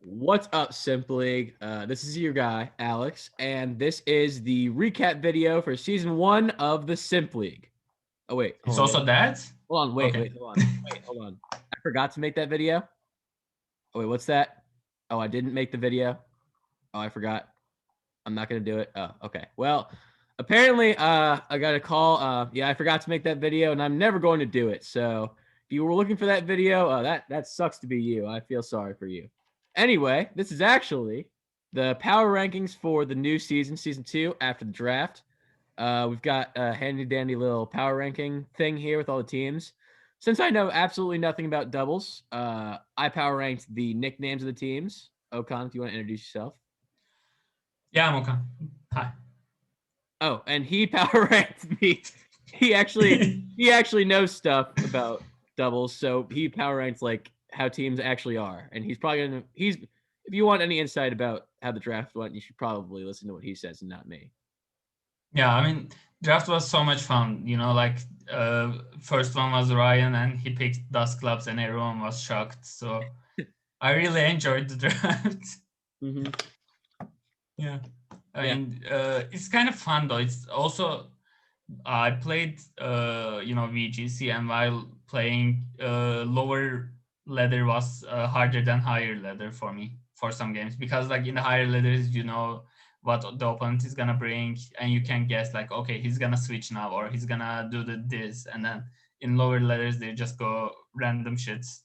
What's up, S.I.M.P League? This is your guy, Alex, and this is the recap video for Season 1 of the S.I.M.P League. Oh, wait, It's hold on. also that? Hold on, wait, Okay. hold on. I forgot to make that video. Oh, wait, what's that? Oh, I didn't make the video. Oh, I forgot. I'm not going to do it. Oh, okay. Well, apparently, I got a call. Yeah, I forgot to make that video, and I'm never going to do it. So if you were looking for that video, that sucks to be you. I feel sorry for you. Anyway, this is actually the power rankings for the new season, Season 2, after the draft. We've got a handy-dandy little power ranking thing here with all the teams. Since I know absolutely nothing about doubles, I power ranked the nicknames of the teams. Okan, if you want to introduce yourself. Yeah, I'm okay. Hi. Oh, and he power ranked me. He actually knows stuff about doubles, so he power ranks like how teams actually are. And he's probably gonna if you want any insight about how the draft went, you should probably listen to what he says and not me. Yeah, I mean, draft was so much fun. Like first one was Ryan, and he picked Dust Clubs, and everyone was shocked. So I really enjoyed the draft. Mm-hmm. Yeah, I Yeah. mean, it's kind of fun though. It's also I played VGC, and while playing lower ladder was harder than higher ladder for me for some games, because like in the higher ladders you know what the opponent is gonna bring, and you can guess like, okay, he's gonna switch now, or he's gonna do this. And then in lower ladders they just go random shits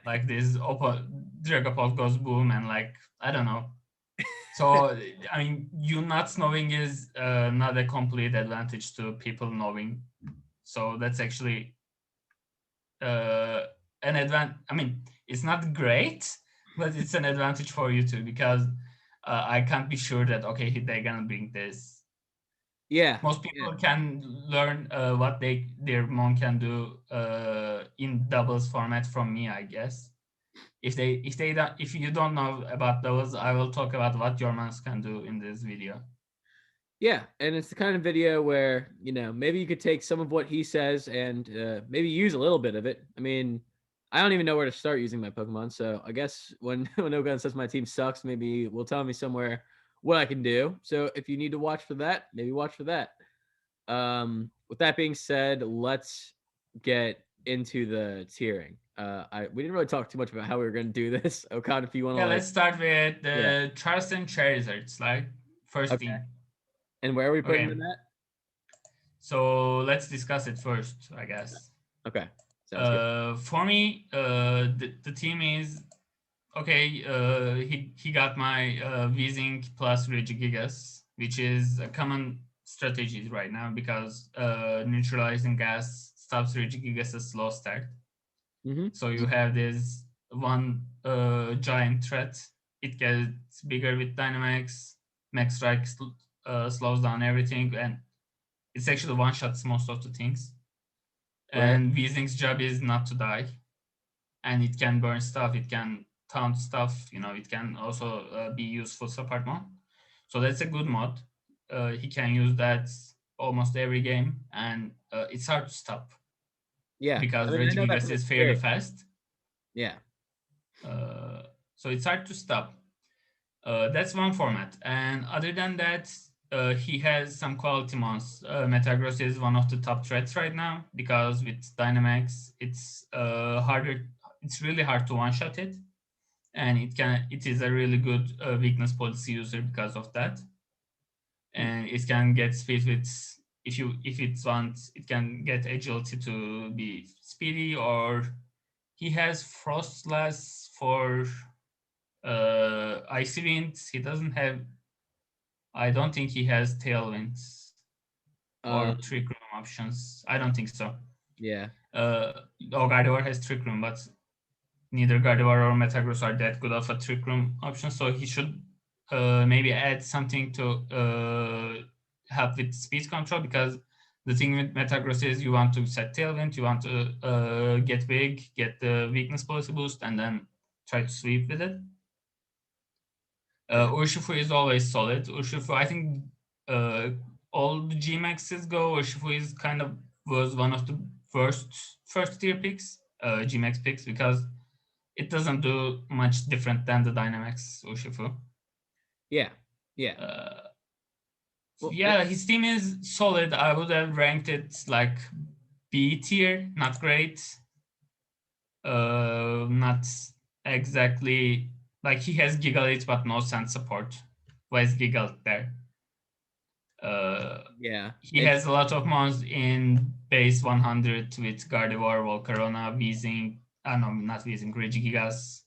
like this. Dragapult goes boom, and like, I don't know. So, I mean, you not knowing is not a complete advantage to people knowing. So that's actually uh, an advantage. I mean, it's not great, but it's an advantage for you too, because I can't be sure that, okay, they're gonna bring this. Yeah. Most Yeah. people can learn what their mon can do in doubles format from me, I guess. If you don't know about those, I will talk about what your mons can do in this video. Yeah, and it's the kind of video where, maybe you could take some of what he says and maybe use a little bit of it. I mean, I don't even know where to start using my Pokemon, so I guess when when Ogun says my team sucks, maybe will tell me somewhere what I can do. So if you need to watch for that, maybe watch for that. With that being said, let's get into the tiering. We didn't really talk too much about how we were going to do this. Okan, if you want to Yeah, let's start with yeah, the Charleston Charizards, like first okay. team. And where are we putting Okay, them at? so let's discuss it first, I guess. Okay, sounds good. For me, the team is okay. He got my Weezing plus Regigigas, which is a common strategy right now, because neutralizing gas stops Regigigas' slow start. Mm-hmm. So you have this one giant threat. It gets bigger with Dynamax. Max Strike slows down everything, and it's actually one shots most of the things. Right. And Weezing's job is not to die, and it can burn stuff. It can taunt stuff. It can also be useful support mod. So that's a good mod. He can use that almost every game, and it's hard to stop Yeah. I because mean, I know that Regigigas from is fairly experience. fast. Yeah. So it's hard to stop. That's one format. And other than that, he has some quality mons. Metagross is one of the top threats right now, because with Dynamax, it's harder. It's really hard to one shot it, and it is a really good weakness policy user because of that. Hmm. And it can get speed with, if it wants, it can get agility to be speedy, or he has Frostlass for Icy Winds. He doesn't have. I don't think he has Tailwinds or Um. Trick Room options. I don't think so. Yeah. Uh, oh, Gardevoir has Trick Room, but neither Gardevoir or Metagross are that good of a Trick Room option. So he should maybe add something to help with speed control, because the thing with Metagross is you want to set Tailwind, you want to get big, get the weakness policy boost, and then try to sweep with it. Yeah. Urshifu is always solid. Urshifu, I think uh, all the G Maxes go. Urshifu is kind of was one of the first tier picks, G Max picks, because it doesn't do much different than the Dynamax Urshifu. Yeah. Well, Yeah, his team is solid. I would have ranked it like B tier, not great. Not exactly like he has Gigalith but no Sand support. Why is Gigalith there? yeah. He has a lot of mons in base 100 with Gardevoir, Volcarona, Weezing. No, not Weezing, Regigigas.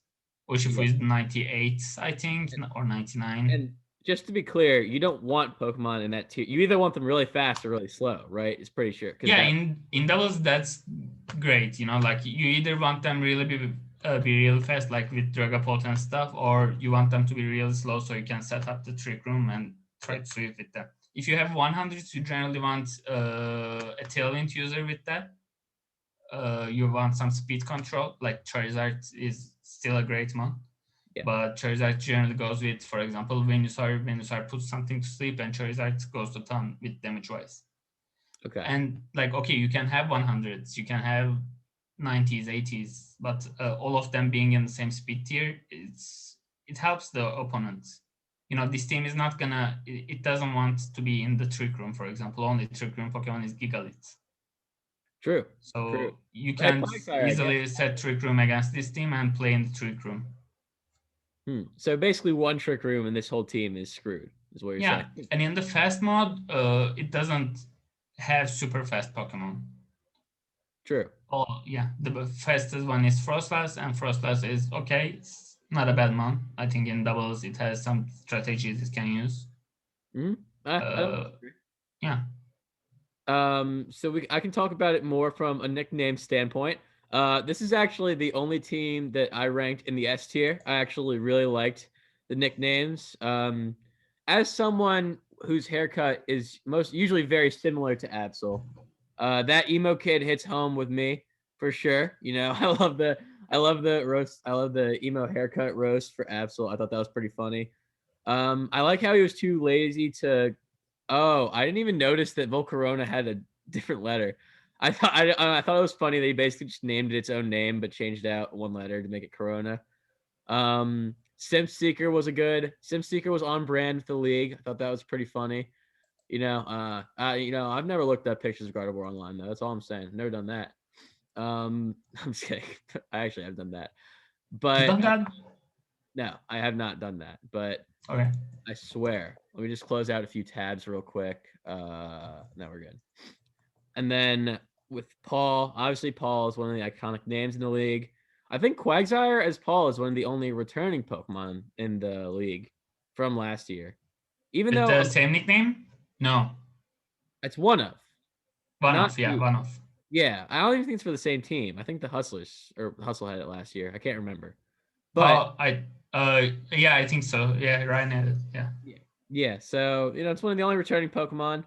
Urshifu is 98, I think, or 99. And just to be clear, you don't want Pokemon in that tier. You either want them really fast or really slow, right? It's pretty sure. Yeah, in doubles that's great. Like you either want them really be real fast, like with Dragapult and stuff, or you want them to be real slow so you can set up the trick room and try to sweep with them. If you have 100s, you generally want a Tailwind user with that. You want some speed control, like Charizard is still a great one. Yeah. But Charizard generally goes with, for example, Venusaur. Venusaur puts something to sleep and Charizard goes to town with damage-wise. Okay. And okay, you can have 100s, you can have 90s, 80s, but all of them being in the same speed tier, it helps the opponent. This team is not gonna, it doesn't want to be in the trick room, for example. Only trick room Pokemon is Gigalith. True. So you can easily set trick room against this team and play in the trick room. So basically one trick room and this whole team is screwed, is what you're saying. Yeah, and in the fast mode, it doesn't have super fast Pokemon. True. Oh, yeah. The fastest one is Frostlass, and Frostlass is okay. It's not a bad one. I think in doubles, it has some strategies it can use. Yeah. So I can talk about it more from a nickname standpoint. This is actually the only team that I ranked in the S tier. I actually really liked the nicknames. As someone whose haircut is usually very similar to Absol, that emo kid hits home with me for sure. I love the roast. I love the emo haircut roast for Absol. I thought that was pretty funny. I like how he was too lazy to. Oh, I didn't even notice that Volcarona had a different letter. I thought it was funny that he basically just named it its own name but changed out one letter to make it Corona. SIMP Seeker was SIMP Seeker was on brand with the league. I thought that was pretty funny. I've never looked up pictures of Gardevoir online though. That's all I'm saying. Never done that. I'm just kidding. I actually have done that. But done that? No, I have not done that. But okay. I swear. Let me just close out a few tabs real quick. Now we're good. And then with Paul, obviously Paul is one of the iconic names in the league. I think Quagsire as Paul is one of the only returning Pokemon in the league from last year. Even with though the same nickname? No. It's one of. One of. Yeah, I don't even think it's for the same team. I think the Hustle had it last year. I can't remember. But yeah, I think so. Yeah, Ryan had it. Yeah. Yeah. So it's one of the only returning Pokemon.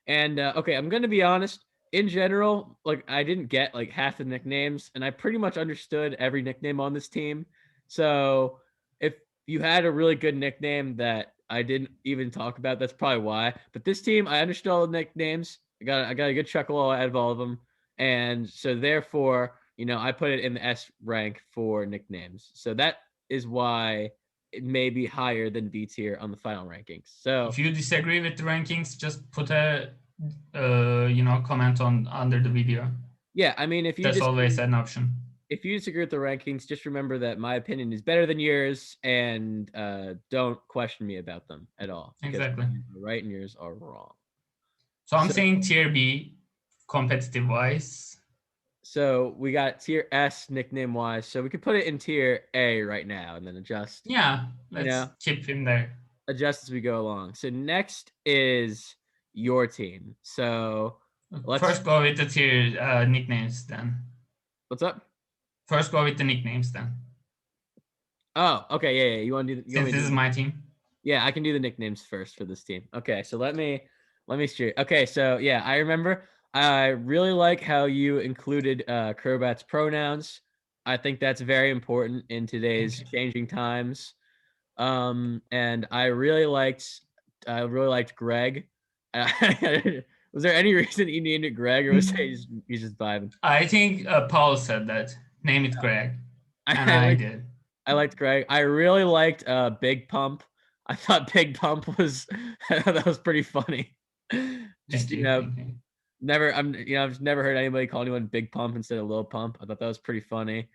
And okay, I'm gonna be honest. In general, like I didn't get like half the nicknames, and I pretty much understood every nickname on this team. So if you had a really good nickname that I didn't even talk about, that's probably why. But this team, I understood all the nicknames. I got a good chuckle out of all of them, and so therefore, I put it in the S rank for nicknames. So that is why it may be higher than B tier on the final rankings. So if you disagree with the rankings, just put a comment under the video. Yeah, I mean, that's always an option. If you disagree with the rankings, just remember that my opinion is better than yours, and don't question me about them at all. Exactly. Right, and yours are wrong. So I'm saying tier B, competitive wise. So we got tier S nickname wise. So we could put it in tier A right now, and then adjust. Yeah, let's keep him there. Adjust as we go along. So next is your team. So let's first go with the tier nicknames then. What's up? First go with the nicknames then. Oh, okay, yeah. You want to do? Since this is my team. Yeah, I can do the nicknames first for this team. Okay, so let me straight. Okay, so yeah, I remember. I really like how you included Crobat's pronouns. I think that's very important in today's changing times. And I really liked Greg. Was there any reason you named it Greg, or was he's just vibing? I think Paul said that. Name it Greg. And I I liked did. I liked Greg. I really liked Big Pump. I thought Big Pump was that was pretty funny. Just Thank you. Thank you. I've just never heard anybody call anyone Big Pump instead of Lil Pump. I thought that was pretty funny.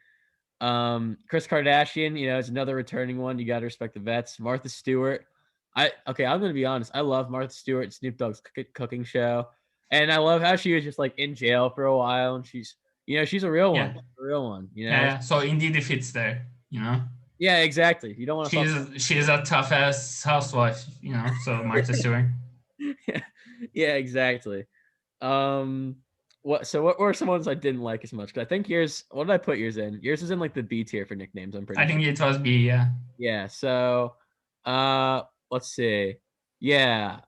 Chris Kardashian, is another returning one. You got to respect the vets. Martha Stewart. I'm gonna be honest. I love Martha Stewart, Snoop Dogg's cooking show, and I love how she was just like in jail for a while, and she's a real Yeah. one, a real one. Yeah. So indeed, if it's there, Yeah, exactly. You don't want to she's a tough ass housewife, So Martha Stewart. Yeah, exactly. What were some ones I didn't like as much? Because I think yours. What did I put yours in? Yours is in like the B tier for nicknames. I'm pretty I sure. think it was B. Yeah. Yeah. So, let's see. Yeah.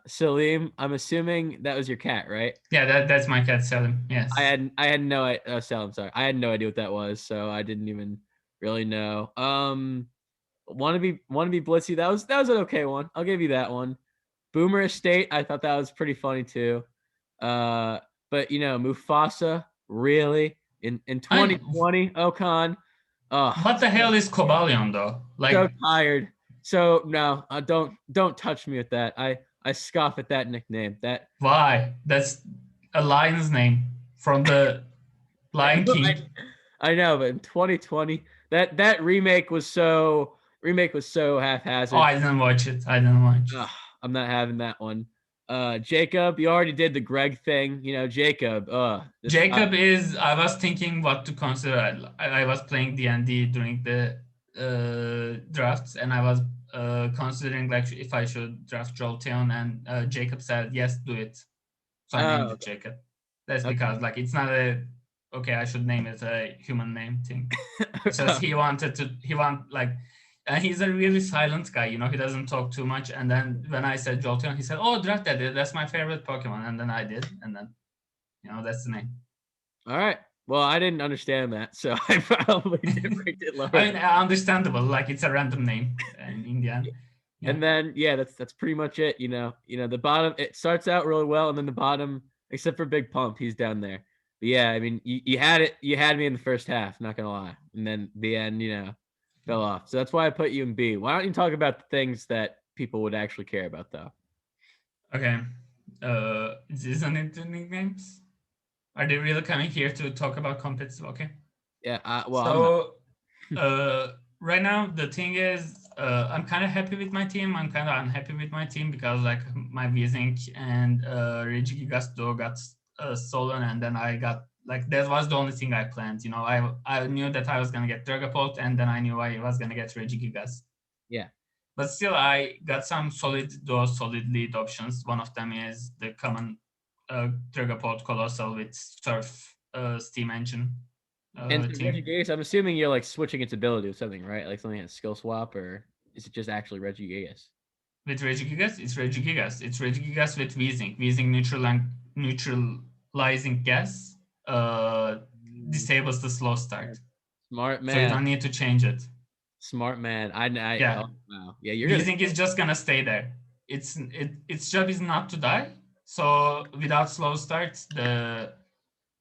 Salim. I'm assuming that was your cat, right? Yeah. That's my cat, Selim. Yes. I had no idea. Salim, sorry. I had no idea what that was, so I didn't even really know. Wanna be Blitzy. That was an okay one. I'll give you that one. Boomer Estate. I thought that was pretty funny too. But Mufasa really in I 2020, Okan. Oh, What the hell is Cobalion though? so Like, tired. So no, don't touch me with that. I scoff at that nickname. That why? That's a lion's name from the I Lion know, King. I know, but in 2020, that remake was so Oh, haphazard. I didn't watch it. I didn't watch it. Ugh, I'm not having that one. Jacob, you already did the Greg thing. Jacob. Jacob is. I was thinking what to consider. I was playing D&D during the drafts, and I was considering like if I should draft Jolteon, and Jacob said yes, do it. So I named Oh, it Jacob. That's okay. because like it's not a okay. I should name it a human name thing. It's just he like, and he's a really silent guy. He doesn't talk too much. And then when I said Jolteon, he said, "Oh, draft that. That's my favorite Pokemon." And then I did, and then that's the name. All right. Well, I didn't understand that, so I probably did rate it lower. I mean, understandable. Like it's a random name in Indian. Yeah. And then that's pretty much it. The bottom it starts out really well, and then the bottom, except for Big Pump, he's down there. But yeah, I mean, you had me in the first half, not gonna lie, and then the end, fell off. So that's why I put you in B. Why don't you talk about the things that people would actually care about, though? Okay. Is this an into nicknames? Are they really coming here to talk about competitive? Okay. Yeah. Well, I'm not. So right now the thing is, I'm kind of happy with my team. I'm kind of unhappy with my team because like my Weezing and Regigigas duo got stolen, and then I got like that was the only thing I planned. I knew that I was gonna get Dragapult, and then I knew I was gonna get Regigigas. Yeah. But still, I got some solid lead options. One of them is the common Dragapult Colossal with Surf Steam Engine. And Regigigas, I'm assuming you're like switching its ability or something, right? Like something has skill swap, or is it just actually Regigigas? With Regigigas, it's Regigigas. It's Regigigas with Weezing. Weezing neutralizing gas disables the slow start. Smart man. So you don't need to change it. Smart man. Yeah. Oh, wow. Yeah, you're Weezing is just gonna stay there. Its job is not to die. So without slow start, the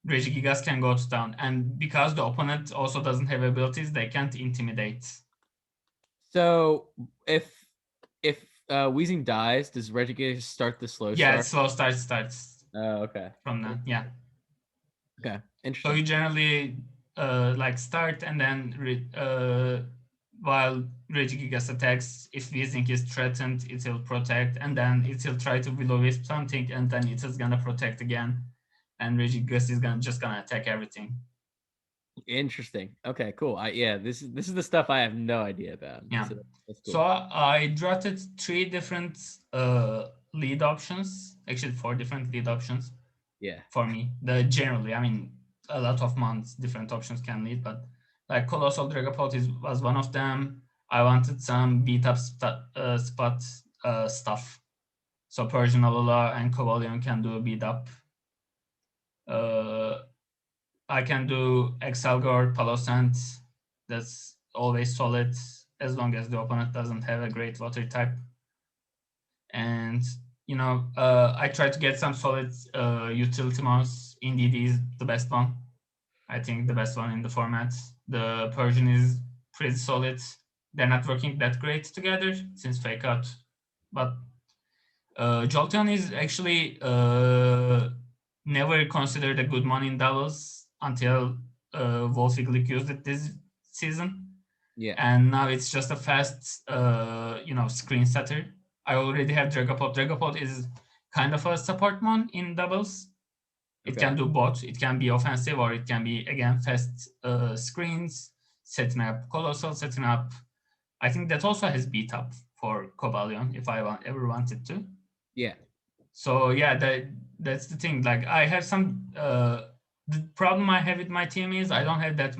Regigigas can go to town, and because the opponent also doesn't have abilities, they can't intimidate. So if Weezing dies, does Regigigas start the slow start? Yeah, slow start starts. Oh, okay. From that, yeah. Okay, interesting. So you generally like start, and then while Regigigas attacks, if Weezing is threatened, it will protect, and then it will try to Will-O-Wisp something, and then it is gonna protect again, and Regigigas is just gonna attack everything. Interesting. Okay, cool. This is the stuff I have no idea about. Yeah. So that's cool. So I drafted 3 different lead options, actually 4 different lead options. Yeah. For me, generally, I mean, a lot of months different options can lead, but like Colossal Dragapult was one of them. I wanted some beat up spot stuff. So Persian Alola and Cobalion can do a beat up. I can do Exalgor, Palosant. That's always solid as long as the opponent doesn't have a great water type. And I try to get some solid utility mouse. Indeed is the best one. I think the best one in the format. The Persian is pretty solid. They're not working that great together since fake out, but Jolteon is actually never considered a good one in doubles until Wolfie Glick used it this season, Yeah. and now it's just a fast, screen setter. I already have Dragapult. Dragapult is kind of a support mon in doubles. It Okay. can do both. It can be offensive or it can be again fast screens, setting up Colossal, setting up. I think that also has beat up for Cobalion if I ever wanted to. Yeah. So yeah, that's the thing. Like I have some. The problem I have with my team is I don't have that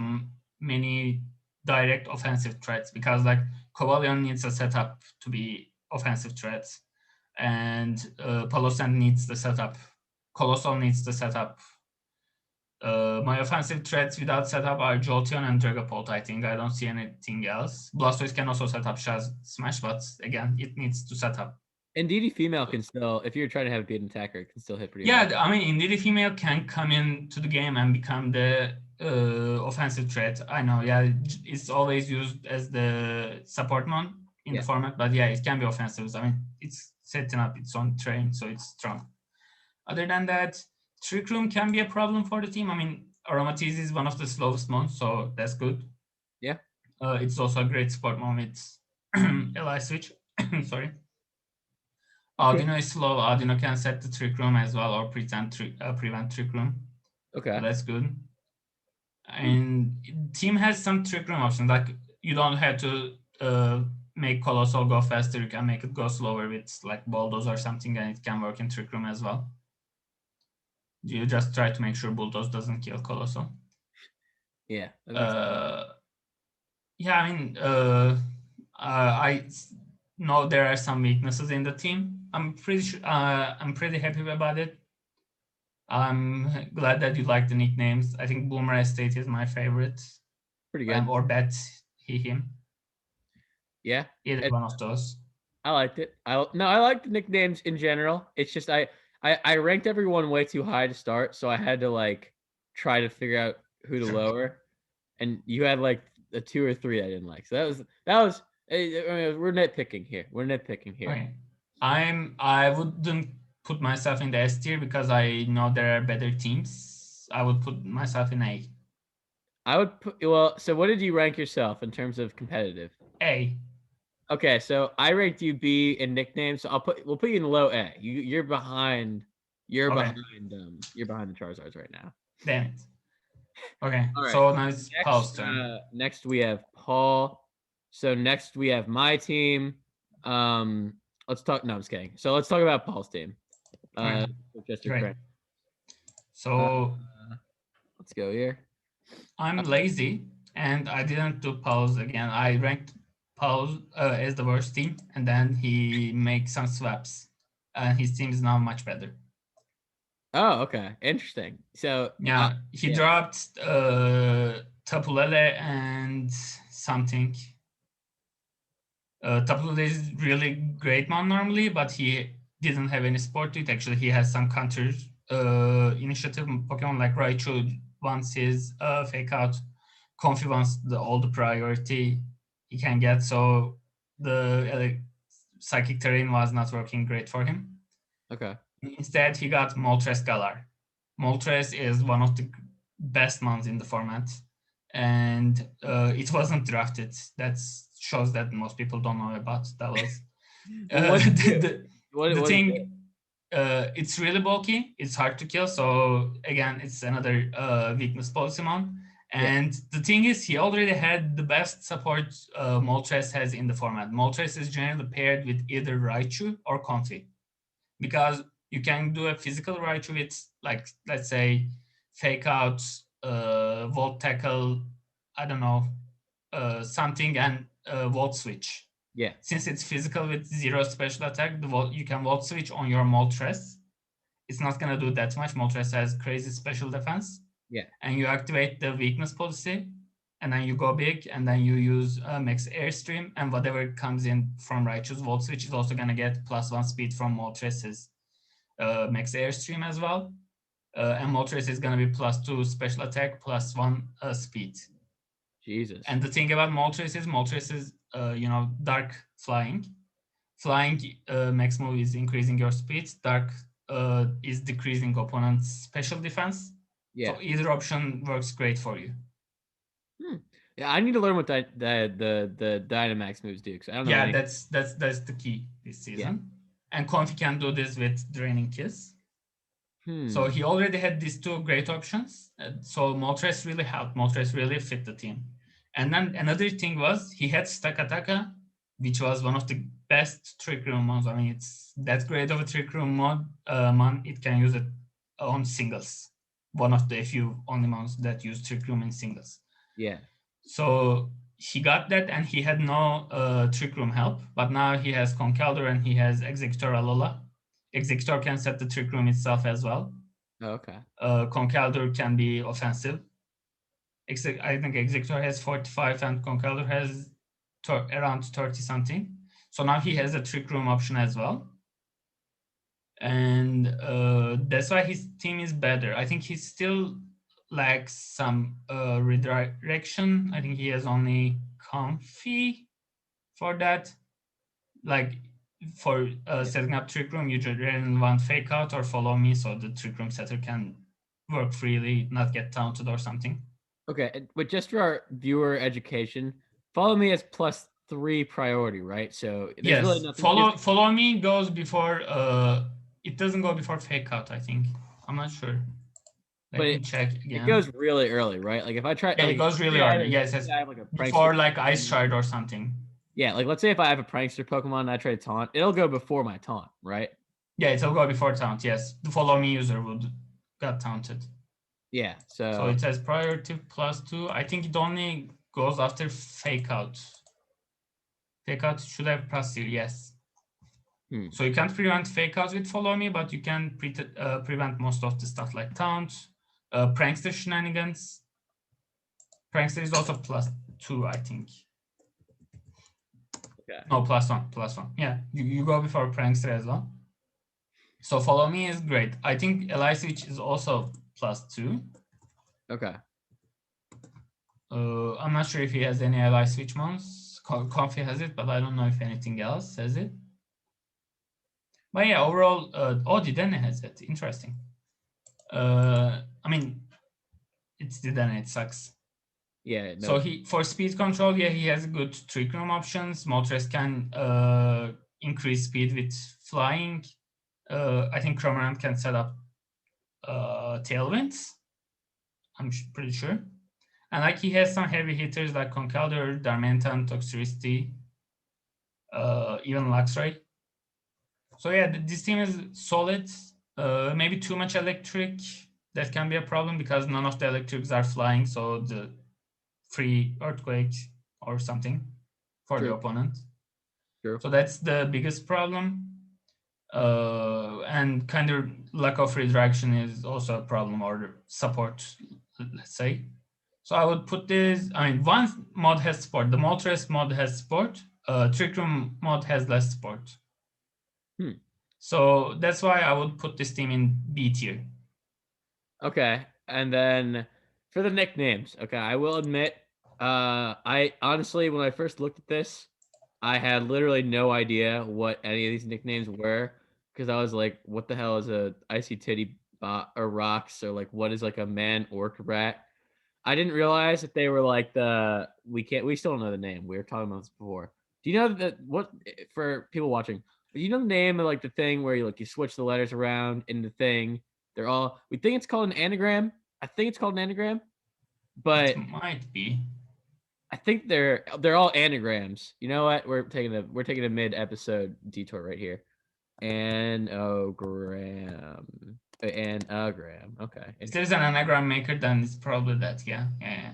many direct offensive threats because like Cobalion needs a setup to be offensive threats, and Palosan needs the setup. Colossal needs the setup. My offensive threats without setup are Jolteon and Dragapult. I think I don't see anything else. Blastoise can also set up Shaz Smash, but again, it needs to set up. And DD female can still, if you're trying to have a good attacker, it can still hit pretty Yeah, hard. I mean, indeed, a female can come into the game and become the offensive threat. I know, yeah, it's always used as the support mon in the format, but yeah, it can be offensive. I mean, it's setting up its own train, so it's strong. Other than that, Trick Room can be a problem for the team. I mean, Aromatisse is one of the slowest mons, so that's good. Yeah. It's also a great support mon with Ally Switch. Sorry. Audino is slow. Audino can set the Trick Room as well or prevent Trick Room. Okay. So that's good. And team has some Trick Room options. Like you don't have to make Colossal go faster. You can make it go slower with like Bulldoze or something, and it can work in Trick Room as well. You just try to make sure Bulldoze doesn't kill Colossal. Yeah. Yeah, I mean, I know there are some weaknesses in the team. I'm pretty happy about it. I'm glad that you like the nicknames. I think Boomer Estate is my favorite. Pretty good. Or Bet, him. Yeah. Either one of those. I liked it. I like the nicknames in general. It's just I ranked everyone way too high to start, so I had to like try to figure out who to lower. And you had like a 2 or 3 I didn't like. So that was we're nitpicking here. Okay. I wouldn't put myself in the S tier because I know there are better teams. I would put myself in A. I would put so what did you rank yourself in terms of competitive? A. Okay, so I ranked you B in nicknames. So we'll put you in low A. You're behind behind the Charizards right now. Damn it. Okay. All right. So now it's Paul's turn. Next we have Paul. So next we have my team. Let's talk. No, I'm just kidding. So let's talk about Paul's team. Just Great. So let's go here. I'm lazy and I didn't do Paul's again. I ranked Paul as the worst team, and then he makes some swaps, and his team is now much better. Oh, okay, interesting. So yeah, he dropped Tapu Lele and something. Tapu Lele is really great mon normally, but he didn't have any support to it. Actually, he has some counter initiative Pokemon like Raichu wants his fake out. Comfy wants all the priority he can get. So the psychic terrain was not working great for him. Okay. Instead, he got Moltres Galar. Moltres is one of the best mons in the format, and it wasn't drafted. That shows that most people don't know about doubles. The thing, it's really bulky. It's hard to kill. So again, it's another weakness policy mon. And the thing is, he already had the best support Moltres has in the format. Moltres is generally paired with either Raichu or Comfy, because you can do a physical Raichu with, like, let's say, fake out, Volt Tackle, I don't know, something, and Volt Switch. Yeah. Since it's physical with 0 special attack, you can Volt Switch on your Moltres. It's not going to do that much. Moltres has crazy special defense. Yeah. And you activate the weakness policy, and then you go big, and then you use Max Airstream, and whatever comes in from Raichu's Volt Switch is also going to get +1 speed from Moltres' Max Airstream as well. And Moltres is going to be +2 special attack, +1 speed. Jesus. And the thing about Moltres is, dark flying. Flying max move is increasing your speed. Dark is decreasing opponent's special defense. Yeah. So either option works great for you. Yeah, I need to learn what the Dynamax moves do because I don't know Yeah, any. that's the key this Yeah. season. And Confi can do this with Draining Kiss. So Hmm. he already had these two great options. So Moltres really helped. Moltres really fit the team. And then another thing was he had Stakataka, which was one of the best Trick Room mods. I mean, it's that great of a Trick Room mod. It can use it on singles. One of the few only mods that use Trick Room in singles. Yeah. So he got that, and he had no Trick Room help. But now he has Conkeldurr and he has Executor Alola. Executor can set the Trick Room itself as well. Oh, okay. Conkeldurr can be offensive. I think Executor has 45 and Conkeldurr has around 30 something. So now he has a Trick Room option as well. And that's why his team is better. I think he still lacks some redirection. I think he has only Comfy for that. Like for setting up Trick Room, you just run Fake Out or Follow Me so the Trick Room setter can work freely, not get taunted or something. Okay, but just for our viewer education, Follow Me is +3 priority, right? So there's really Yes, nothing. follow me goes before. It doesn't go before Fake Out. I think. I'm not sure. Let me check again. It goes really early, right? Like if I try, Yeah, like, it goes really early. Yes, I have like a before prankster like Ice Shard or something. Yeah, like let's say if I have a prankster Pokemon and I try to taunt, it'll go before my taunt, right? Yeah, it'll go before taunt. Yes, the Follow Me user would got taunted. Yeah, So it says priority +2. I think it only goes after Fake Out. Fake Out should have +0. Yes. So you can't prevent Fake Outs with Follow Me, but you can prevent most of the stuff like taunt, prankster shenanigans. Prankster is also +2, I think. Okay. No, +1. Yeah, you go before prankster as well. So Follow Me is great. I think Ally Switch is also +2. Okay. I'm not sure if he has any Ally Switch mods. Comfy has it, but I don't know if anything else has it. But yeah, overall, Didane has it. Interesting. I mean, it's Didane, it sucks. Yeah. No. So for speed control, yeah, he has good Trick Room options. Moltres can increase speed with flying. I think Cramorant can set up Tailwinds. I'm pretty sure. And like he has some heavy hitters like Conkeldurr, Darmanitan, Toxtricity, even Luxray. So yeah, this team is solid. Maybe too much electric. That can be a problem because none of the electrics are flying. So the free Earthquake or something for the opponent. True. So that's the biggest problem. And kind of lack of redirection is also a problem, or support, let's say. So I would put this, I mean, one mod has support. The Moltres mod has support. Trick Room mod has less support. So that's why I would put this team in B tier. Okay. And then for the nicknames, okay, I will admit, I honestly, when I first looked at this, I had literally no idea what any of these nicknames were because I was like, what the hell is a icy titty bot or rocks, or like what is like a man orc rat? I didn't realize that they were like we still don't know the name. We were talking about this before. Do you know that for people watching, do you know the name of like the thing where you switch the letters around in the thing? We think it's called an anagram. I think it's called an anagram, but it might be. I think they're all anagrams. You know what? We're taking a mid-episode detour right here. Anagram. Okay. If there's an anagram maker, then it's probably that. Yeah.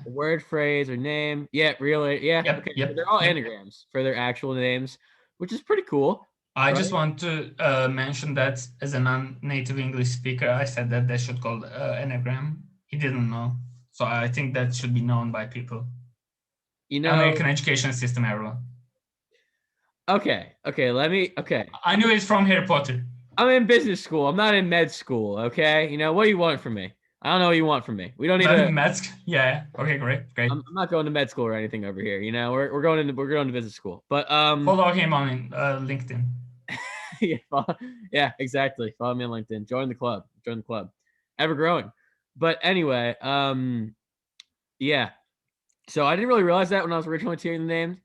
Word, phrase, or name. Yeah, really. Yeah. Yep, okay. yep, So they're all yep. anagrams for their actual names, which is pretty cool. I just want to mention that as a non-native English speaker, I said that they should call anagram. He didn't know. So I think that should be known by people. American education system, everyone. Okay. I knew it's from Harry Potter. I'm in business school. I'm not in med school, okay? What do you want from me? I don't know what you want from me. We don't need Not to. in med school. Yeah. Okay, great, great. I'm not going to med school or anything over here. You know, we're going to business school. But Follow him on LinkedIn. yeah, exactly. Follow me on LinkedIn. Join the club. Join the club. Ever growing. But anyway, yeah. So I didn't really realize that when I was originally hearing the names,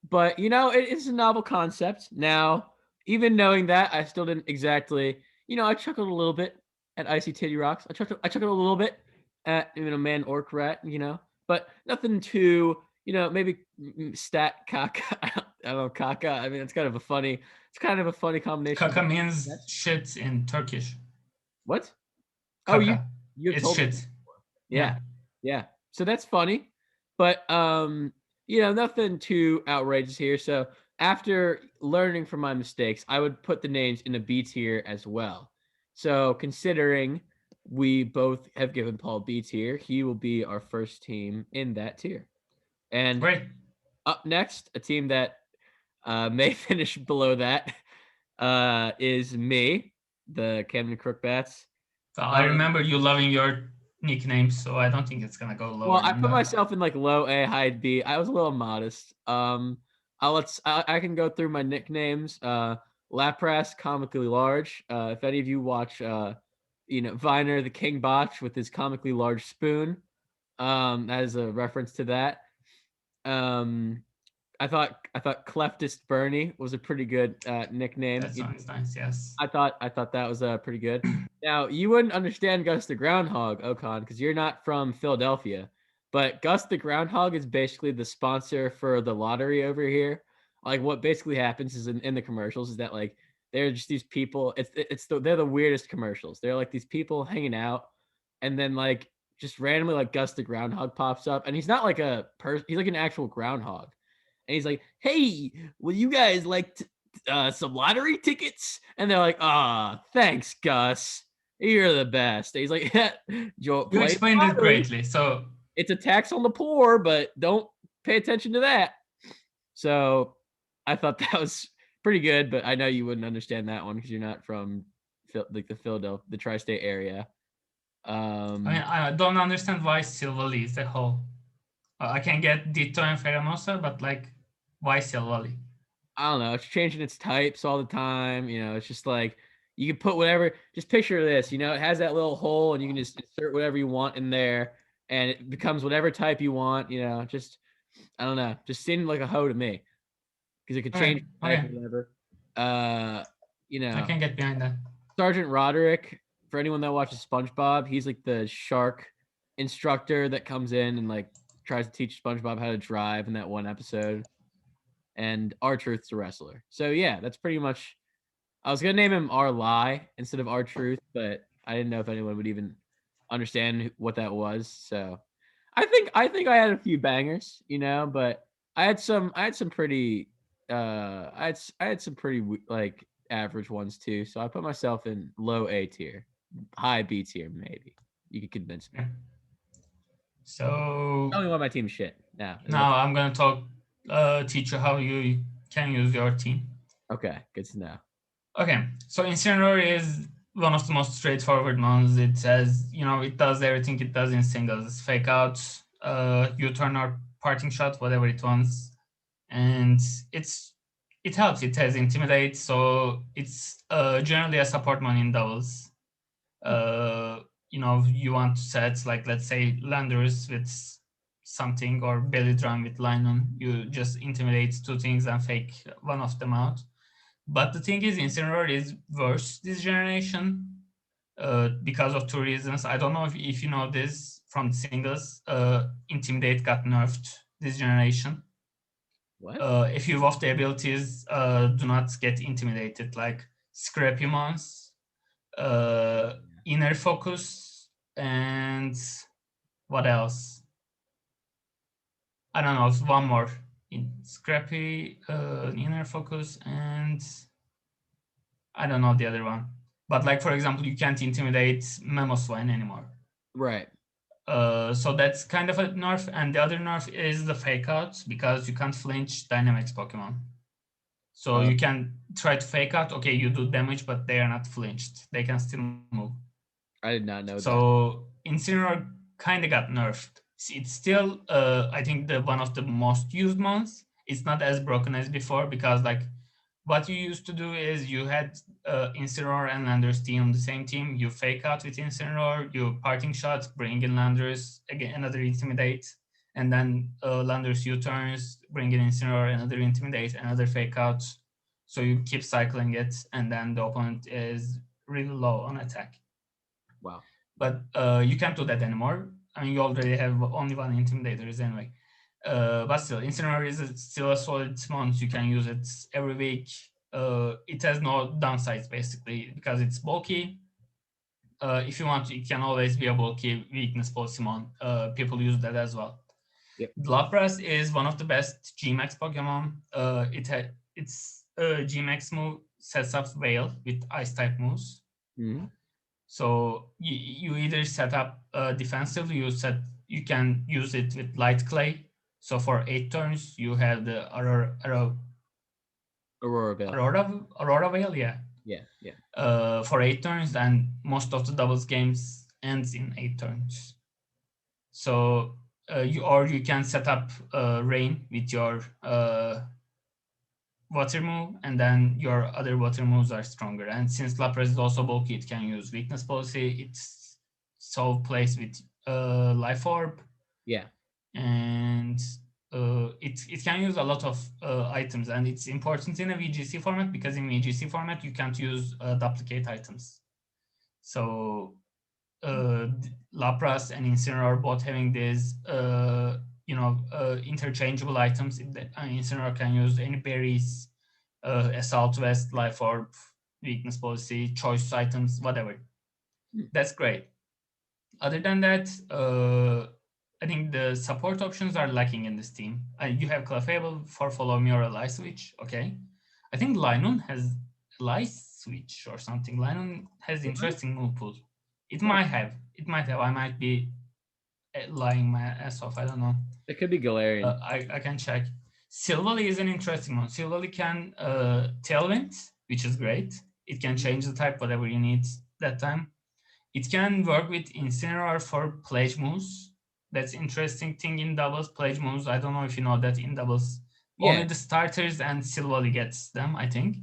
but you know, it's a novel concept. Now, even knowing that, I still didn't exactly, you know, I chuckled a little bit at Icy Titty Rocks. I chuckled a little bit at man orc rat, you know, but nothing too, you know, maybe stat caca. I don't know caca. I mean, it's kind of a funny combination. Kaka means shit in Turkish. What? Oh, Kaka. you It's told me. shit. Yeah. Yeah. So that's funny. But you know, nothing too outrageous here. So after learning from my mistakes, I would put the names in a B tier as well. So considering we both have given Paul B tier, he will be our first team in that tier. And Great. up next, a team that may finish below that is me, the Camden Crookbats. I remember you loving your nicknames, so I don't think it's gonna go Well, lower I than put that. myself in like low A, high B. I was a little modest. I can go through my nicknames. Lapras, comically large. If any of you watch, you know, Viner the King Botch with his comically large spoon, that is a reference to that. Um, I thought Cleftist Bernie was a pretty good nickname. That sounds nice. Yes. I thought that was pretty good. Now you wouldn't understand Gus the Groundhog, Okan, because you're not from Philadelphia. But Gus the Groundhog is basically the sponsor for the lottery over here. Like what basically happens is in the commercials is that like they're just these people. They're the weirdest commercials. They're like these people hanging out, and then like just randomly like Gus the Groundhog pops up, and he's not like a person. He's like an actual groundhog, and he's like, "Hey, will you guys like some lottery tickets?" And they're like, "Ah, thanks, Gus. You're the best." And he's like, "Joe, You play the explained it lottery. greatly. So It's a tax on the poor, but don't pay attention to that." So I thought that was pretty good, but I know you wouldn't understand that one because you're not from like the Philadelphia, the tri-state area. I mean, Um, I don't understand why Silvally is the whole. I can get Ditto and Ferromosa, but like, why Silvally? I don't know. It's changing its types all the time. You know, it's just like you can put whatever. Just picture this. You know, it has that little hole, and you can just insert whatever you want in there, and it becomes whatever type you want. You know, just I don't know. Just seemed like a hoe to me because it could Okay, change type okay, or whatever. Uh, you I know, can get behind that. Sergeant Roderick. For anyone that watches SpongeBob, he's like the shark instructor that comes in and like tries to teach SpongeBob how to drive in that one episode. And R-Truth's the wrestler. So yeah, that's pretty much. I was gonna name him R Lie instead of R Truth, but I didn't know if anyone would even understand what that was. So I think I had a few bangers, you know, but I had some pretty I had some pretty like average ones too. So I put myself in low A tier, high B tier maybe. You could convince me. Okay. So Tell me why my team's shit. Now is that now I'm gonna teach you how you can use your team. okay? Good to know. Okay, so Incineroar is one of the most straightforward ones. It says, it does everything it does in singles. Fake out, U-turn or parting shot, whatever it wants. And it helps. It has Intimidate, so it's generally a support mon in doubles. You want to set, like, let's say, Landers with something or Belly Drum with Linon. You just intimidate two things and fake one of them out. But the thing is, Incineroar is worse this generation because of two reasons. I don't know if you know this from the singles. Intimidate got nerfed this generation. What? If you buff the abilities, do not get intimidated. Like Scrappy Mons, Inner Focus, and what else? I don't know. One more. Scrappy, Inner Focus, and I don't know the other one. But like, for example, you can't intimidate Mamoswine anymore. Right. So that's kind of a nerf. And the other nerf is the fake out because you can't flinch Dynamax Pokemon. So you can try to fake out. Okay, you do damage, but they are not flinched. They can still move. I did not know that. So Incineroar kind of got nerfed. It's still, I think, the one of the most used ones. It's not as broken as before because, like, what you used to do is you had Incineroar and Landorus team on the same team. You fake out with Incineroar, you parting shots, bring in Landorus, again another intimidate, and then Landorus U-turns, bring in Incineroar, another intimidate, another fake out. So you keep cycling it, and then the opponent is really low on attack. Wow. But you can't do that anymore. I mean, you already have only one intimidators anyway. But still, Incineroar is still a solid mount. You can use it every week. It has no downsides basically because it's bulky. If you want, it can always be a bulky weakness Pokemon. People use that as well. Yep. Lapras is one of the best Gmax Pokemon. Its Gmax move sets up Veil with Ice type moves. Mm-hmm. So you either set up defensively, you can use it with light clay. So for 8 turns, you have the Aurora Veil. Aurora Veil, yeah. Yeah. For 8 turns, and most of the doubles games ends in 8 turns. So you can set up Rain with your water move, and then your other water moves are stronger. And since Lapras is also bulky, it can use weakness policy. It's so plays with life orb. Yeah. And it can use a lot of items, and it's important in a VGC format because in VGC format you can't use duplicate items. So Lapras and Incineroar both having these interchangeable items. Incineroar can use any berries, Assault Vest, Life Orb, Weakness Policy, choice items, whatever. That's great. Other than that, I think the support options are lacking in this team. You have Clefable for Follow Me or a Light Switch, okay. I think Lynun has a Light Switch or something. Lynun has interesting move pool. It might have. I might be lying my ass off. I don't know. It could be Galarian. I can check. Silvally is an interesting one. Silvally can Tailwind, which is great. It can change the type whatever you need that time. It can work with Incineroar for Pledge moves. That's interesting thing in doubles. Pledge moves, I don't know if you know that in doubles. Yeah. Only the starters and Silvally gets them, I think.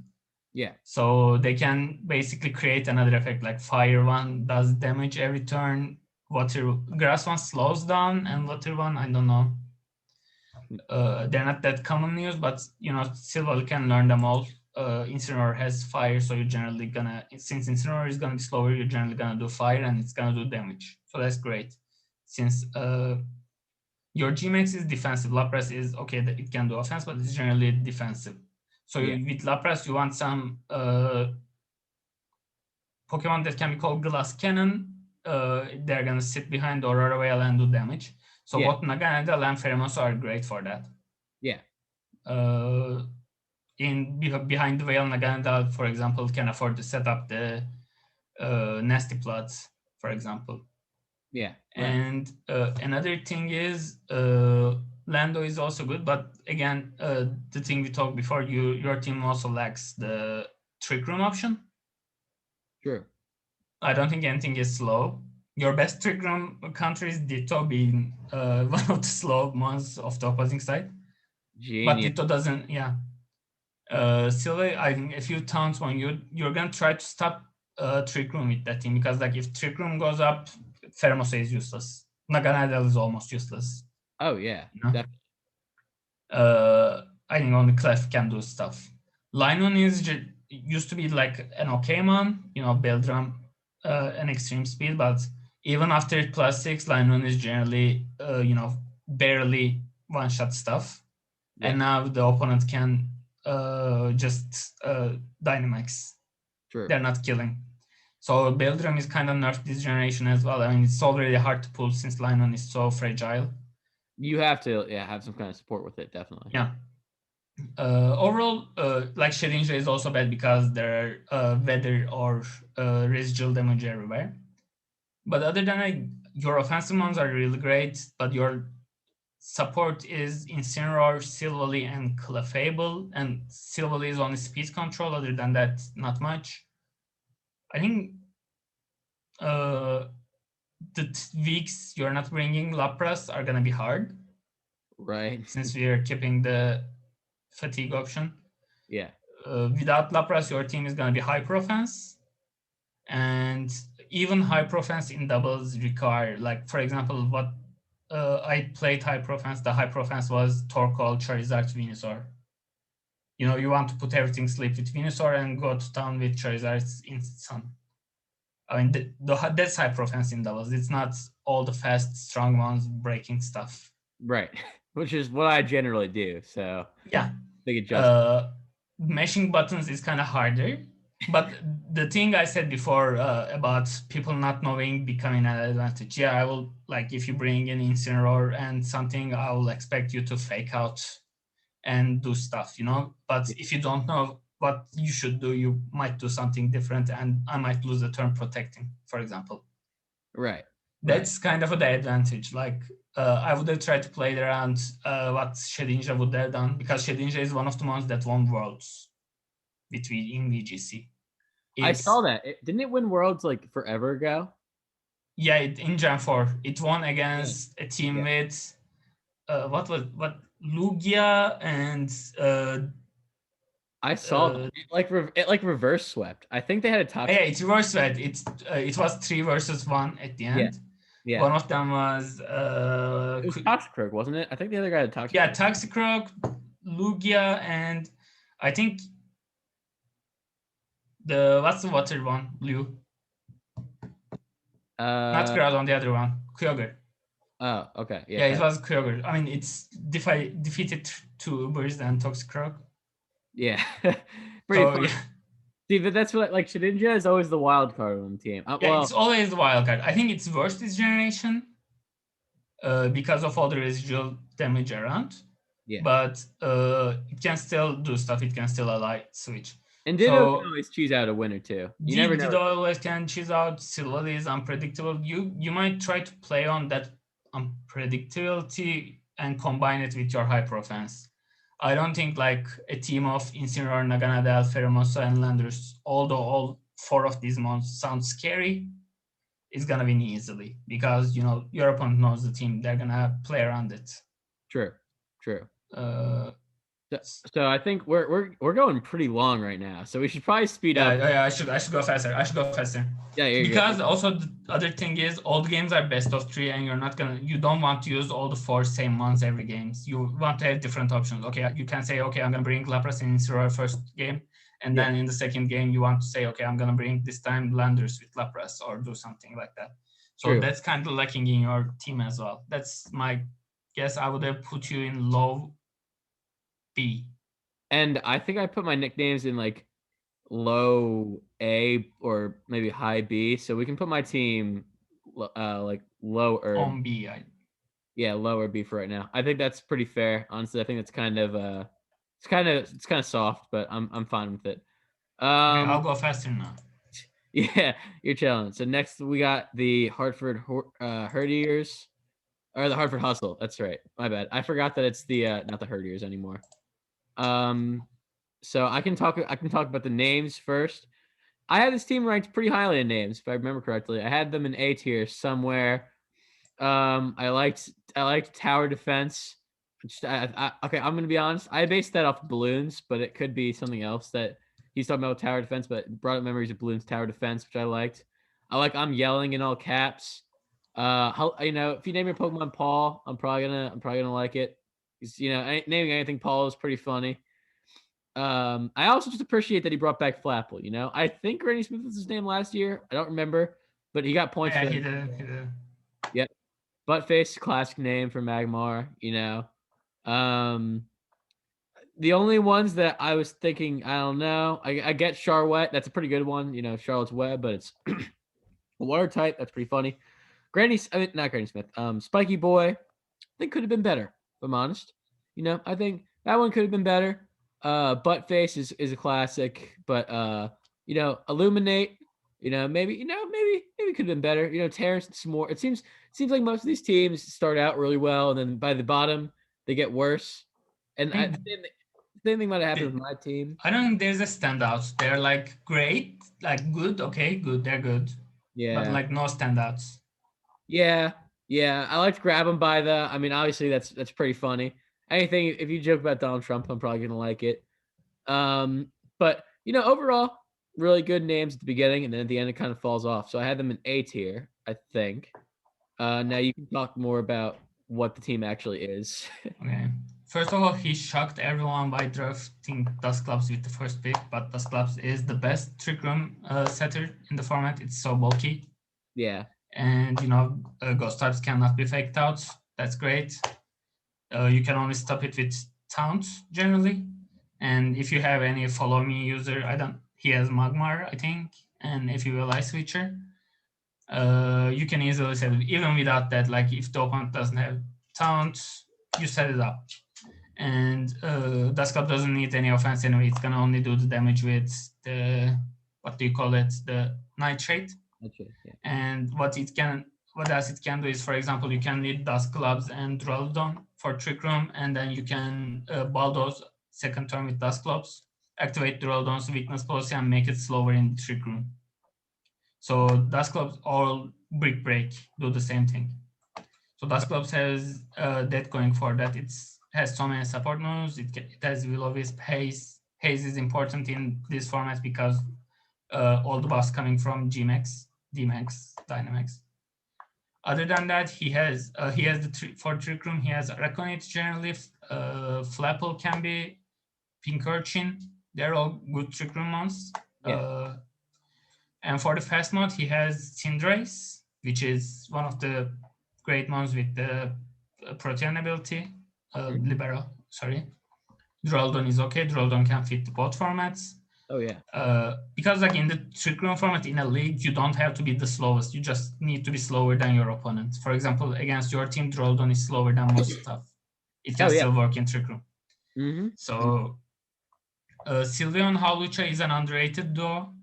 Yeah. So they can basically create another effect, like Fire one does damage every turn, Grass one slows down, and Water one, I don't know. They're not that common news, but Silvally can learn them all. Incineroar has fire, so you're generally gonna, since Incineroar is gonna be slower, you're generally gonna do fire and it's gonna do damage. So that's great. Since your Gmax is defensive, Lapras is okay, it can do offense, but it's generally defensive. So with Lapras, you want some Pokemon that can be called Glass Cannon. They're gonna sit behind Aurora Veil and do damage. So both Naganadel and Pheromosa are great for that. Yeah. Behind the Veil, Naganadel, for example, can afford to set up the Nasty Plots, for example. Yeah. Right. And another thing is Lando is also good, but again, the thing we talked before, your team also lacks the Trick Room option. True. I don't think anything is slow. Your best Trick Room counter is Ditto, being one of the slow ones of the opposing side. Genius. But Ditto doesn't, yeah. Silly, I think a few times when you're gonna try to stop Trick Room with that team, because like if Trick Room goes up, Pheromosa is useless. Naganadel is almost useless. Oh yeah, definitely. I think only Clef can do stuff. Lynun used to be like an okay man, Beldrum, an extreme speed, but even after +6, Lynun is generally, barely one-shot stuff. Yeah. And now the opponent can just Dynamax. True. They're not killing. So Beldrum is kind of nerfed this generation as well. I mean, it's already hard to pull since Lynun is so fragile. You have to have some kind of support with it, definitely. Yeah. Overall, like Shedinja is also bad because there are weather or residual damage everywhere. But other than that, your offensive ones are really great, but your support is Incineroar, Silvally, and Clefable, and Silvally is only speed control. Other than that, not much. I think uh, the weeks you're not bringing Lapras are gonna be hard Right. since we are keeping the fatigue option. Yeah. Without Lapras, your team is gonna be hyper offense, and even hyper offense in doubles require, like for example, what I played hyper offense. The hyper offense was Torkoal, Charizard, Venusaur. You know, you want to put everything sleep with Venusaur and go to town with Charizard's Instant Sun. I mean, that's hyper offense in doubles. It's not all the fast, strong ones breaking stuff. Right. Which is what I generally do. So Yeah. big adjustment. Mashing buttons is kind of harder. But the thing I said before about people not knowing becoming an advantage, yeah, I will, like, if you bring an Incineroar and something, I will expect you to fake out and do stuff, you know? But if you don't know what you should do, you might do something different, and I might lose the turn protecting, for example. Right. Right. That's kind of the advantage. Like, I would have tried to play it around what Shedinja would have done, because Shedinja is one of the ones that won Worlds between in VGC. I saw It's that. Didn't it win Worlds like forever ago? yeah, in Gen 4, it won Yeah. against a team Yeah. with what Lugia and I saw that. uh, It like reverse swept. I think they had a yeah, toxic. it's reverse sweat. It was 3 versus 1 at the Yeah. end. Yeah. One of them was It was Toxicroak, wasn't it? I think the other guy had yeah, Toxicroak. Toxicroak, Lugia, and I think what's the water one? Blue. Not Uh Groudon, the other one. Kyogre. oh, okay. Yeah, Yeah, it Kyogre. was Kyogre. I mean, it's defeated 2 Ubers and Toxicroak. Yeah. Pretty So funny. yeah, See, but that's what like Shedinja is always the wild card on the team. yeah, Well, it's always the wild card. I think it's worse this generation because of all the residual damage around. yeah. But it can still do stuff. It can still ally switch. And Ditto can So always choose out a winner too. You never know. Dido always can choose out. Silhouette is unpredictable. You might try to play on that unpredictability and combine it with your hyper offense. I don't think like a team of Incineroar, Naganadel, Pheromosa, and Landers, although all 4 of these monsters sound scary, is gonna win easily because you know your opponent knows the team. They're gonna play around it. True. True. Uh, So, so I think we're going pretty long right now. So we should probably speed Yeah, up. yeah, I should go faster. I should go faster. Yeah, you're Because good. also the other thing is all the games are best of 3, and you don't want to use all the 4 same ones every game. You want to have different options. Okay, you can say, okay, I'm gonna bring Lapras in Incineroar first game, and Yeah, then in the second game you want to say, okay, I'm gonna bring this time Landers with Lapras or do something like that. So true. that's kind of lacking in your team as well. That's my guess. I would have put you in low B. And I think I put my nicknames in like low A or maybe high B. So we can put my team like lower. On B. Yeah, lower B for right now. I think that's pretty fair. Honestly, I think it's kind of it's kind of soft, but I'm fine with it. Okay, I'll Um go faster now. yeah, you're chilling. So next we got the Hartford Herdiers. Or the Hartford Hustle. That's right. My bad. I forgot that it's the not the Herdiers anymore. Um so I can talk about the names first. I had this team ranked pretty highly in names, if I remember correctly. I had them in A tier somewhere. I liked tower defense. Okay, I'm gonna be honest. I based that off balloons, but it could be something else that he's talking about tower defense. But it brought up memories of balloons tower defense, which I liked. I'm yelling in all caps. You know, if you name your Pokemon Paul, I'm probably gonna like it. You know, naming anything Paul is pretty funny. I also just appreciate that he brought back Flapple. You know, I think Granny Smith was his name last year. I don't remember, but he got points Yeah, for that. he did. He did. Yep. Buttface, classic name for Magmar, you know. Um, the only ones that I was thinking, I don't know. I get Charlotte. That's a pretty good one. You know, Charlotte's Web, but it's a water type. That's pretty funny. I mean, not Granny Smith. Spiky Boy, I think could have been better, if I'm honest. You know, I think that one could have been better. Buttface is a classic, but you know, Illuminate, maybe could have been better. You know, Terrence and S'more. It seems like most of these teams start out really well, and then by the bottom they get worse. And I think same thing might have happened with my team. I don't think there's a standout. They're like great, like good, okay, good, they're good. but Yeah. like no standouts. Yeah. Yeah. I liked Grab 'em by the. I mean, obviously that's pretty funny. Anything if you joke about Donald Trump, I'm probably gonna like it. But overall, really good names at the beginning, and then at the end it kind of falls off. So I had them in A tier, I think. Now you can talk more about what the team actually is. Okay. First of all, he shocked everyone by drafting Dusclops with the first pick, but Dusclops is the best trick room setter in the format. It's so bulky, Yeah. and ghost types cannot be faked out. That's great. You can only stop it with taunts generally, and if you have any follow me user, he has Magmar, I think, and if you a light switcher, you can easily set it even without that. Like if the opponent doesn't have taunts, you set it up. And Dusclops doesn't need any offense anyway. It's gonna only do the damage with the the nitrate. Yeah. And what else it can do is, for example, you can lead Dusclops and Duraludon for Trick Room, and then you can bulldoze second turn with Dusclops, activate Duraludon's weakness policy, and make it slower in the Trick Room. So Dusclops or Brick Break do the same thing. So Dusclops has that going for that. It has so many support moves. It has Will-O-Wisp, Haze. Haze is important in this format because all the buffs coming from G-Max, D-Max, Dynamax. Other than that, he has for Trick Room, he has Araconite generally, Flapple can be, Pink Urchin. They're all good Trick Room mons. Yeah. And for the fast mode, he has Cinderace, which is one of the great ones with the Protean ability. Libero, sorry. Duraludon is okay. Duraludon can fit both formats. Oh yeah. Because like in the Trick Room format in a league, you don't have to be the slowest. You just need to be slower than your opponent. For example, against your team, Duraludon is slower than most stuff. It can still work in Trick Room. Mm-hmm. So Sylveon Hawlucha is an underrated duo.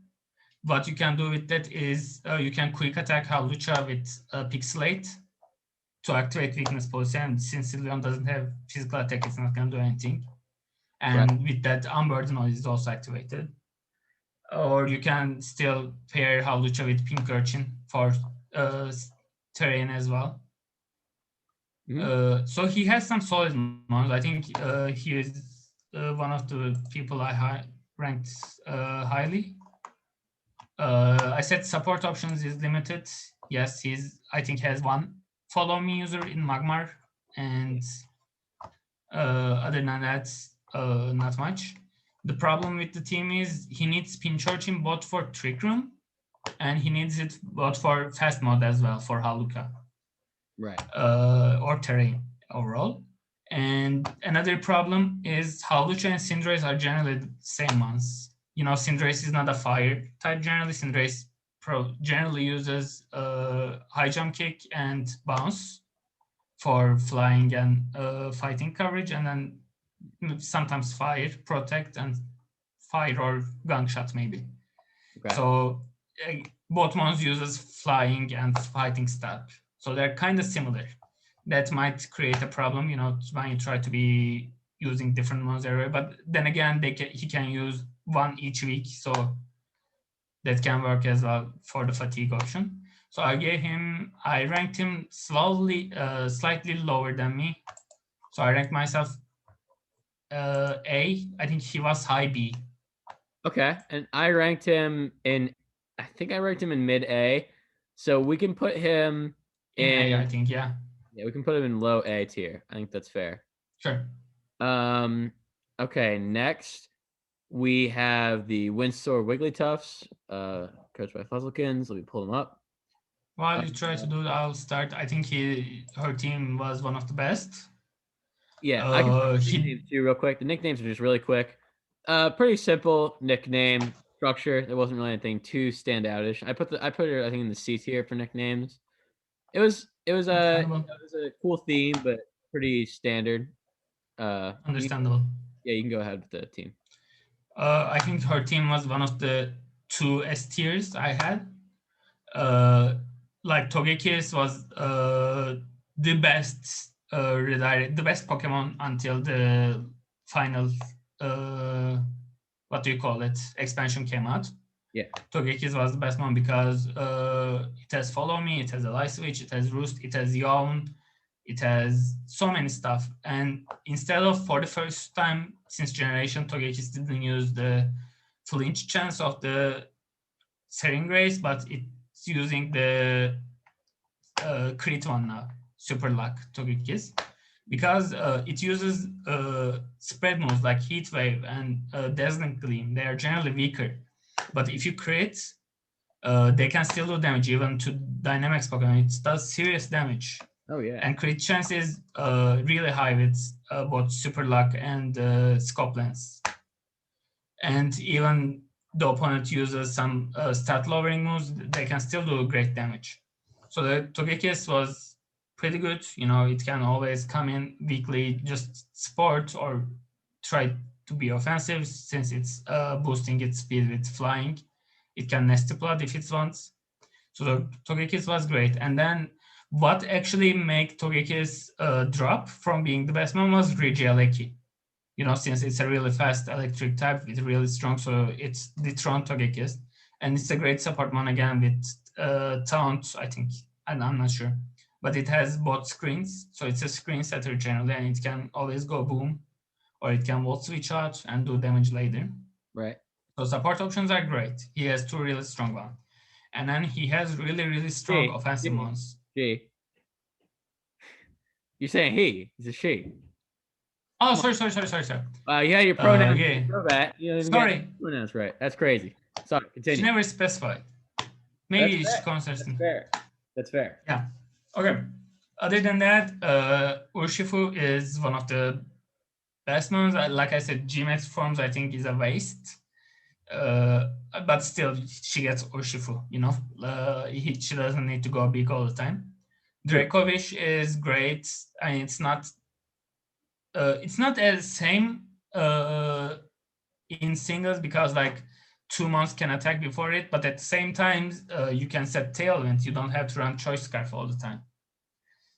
What you can do with that is you can quick attack Hawlucha with Pixelate to activate weakness policy, and since Sylveon doesn't have physical attack, it's not going to do anything. And with that, Unburden Noise is also activated. Or you can still pair Hawlucha with Pink Urchin for terrain as well. So he has some solid mods. I think he is one of the people I ranked highly. I said support options is limited. Yes, I think has one follow me user in Magmar, and other than that, not much. The problem with the team is he needs Pinchurchin both for Trick Room, and he needs it both for fast mode as well for Haluka. Right. Or terrain overall. And another problem is Hawlucha and Cinderace are generally the same ones. Cinderace is not a fire type generally. Cinderace generally uses high jump kick and bounce for flying and fighting coverage, and then sometimes fire, protect, and fire or gun shot maybe. Okay. So both ones uses flying and fighting stab. So they're kind of similar. That might create a problem, when you try to be using different ones everywhere. But then again, he can use one each week, so that can work as well for the fatigue option. So I ranked him slightly lower than me. So I ranked myself A. I think he was high B. Okay, and I ranked him in. I think I ranked him in mid A, so we can put him in A. I think, yeah. Yeah, we can put him in low A tier. I think that's fair. Sure. Okay, next we have the Windsor Wigglytuffs, coached by Fuzzlekins. Let me pull them up. While you try to do that, I'll start. I think her team was one of the best. Yeah, I can put the nicknames too real quick. The nicknames are just really quick. Pretty simple nickname structure. There wasn't really anything too standoutish. I put her, I think, in the C tier for nicknames. It was a cool theme, but pretty standard. Understandable. You can go ahead with the team. I think her team was one of the 2 S tiers I had. Like Togekiss was the best the best Pokemon until the final expansion came out. Yeah. Togekiss was the best one because it has Follow Me, it has a light switch, it has Roost, it has Yawn, it has so many stuff. And instead of, for the first time since generation, Togekiss didn't use the flinch chance of the Sering Race, but it's using the crit one now, Super Luck Togekiss, because it uses spread moves like Heat Wave and Dazzling Gleam. They are generally weaker. But if you crit, they can still do damage even to Dynamax Pokemon. It does serious damage. Oh yeah. And crit chance is really high with both Super Luck and Scope Lens. And even the opponent uses some stat lowering moves, they can still do great damage. So the Togekiss was pretty good. You know, it can always come in weakly, just sport or try to be offensive since it's boosting its speed with flying. It can Nesty Blood if it wants. So the Togekiss was great. And then what actually made Togekiss drop from being the best one was Regieleki. You know, since it's a really fast electric type, it's really strong, so it's dethroned Togekiss. And it's a great support one again with Taunt, I think. And I'm not sure. But it has both screens, so it's a screen setter generally, and it can always go boom, or it can volt switch out and do damage later. Right. So support options are great. He has two really strong ones. And then he has really, really strong offensive ones. You're saying he. He's a she. Oh, sorry. Yeah, your pronouns. Yeah. Know that. You don't even get pronouns right. That's crazy. Sorry, continue. She never specified. Maybe it's consistent. That's fair. Yeah. Okay. Other than that, Urshifu is one of the best ones. Like I said, Gmax forms I think is a waste. But still, she gets Urshifu. You know, she doesn't need to go big all the time. Dracovish is great. I mean, it's not as same in singles because like 2 months can attack before it, but at the same time you can set Tailwind. You don't have to run Choice Scarf all the time.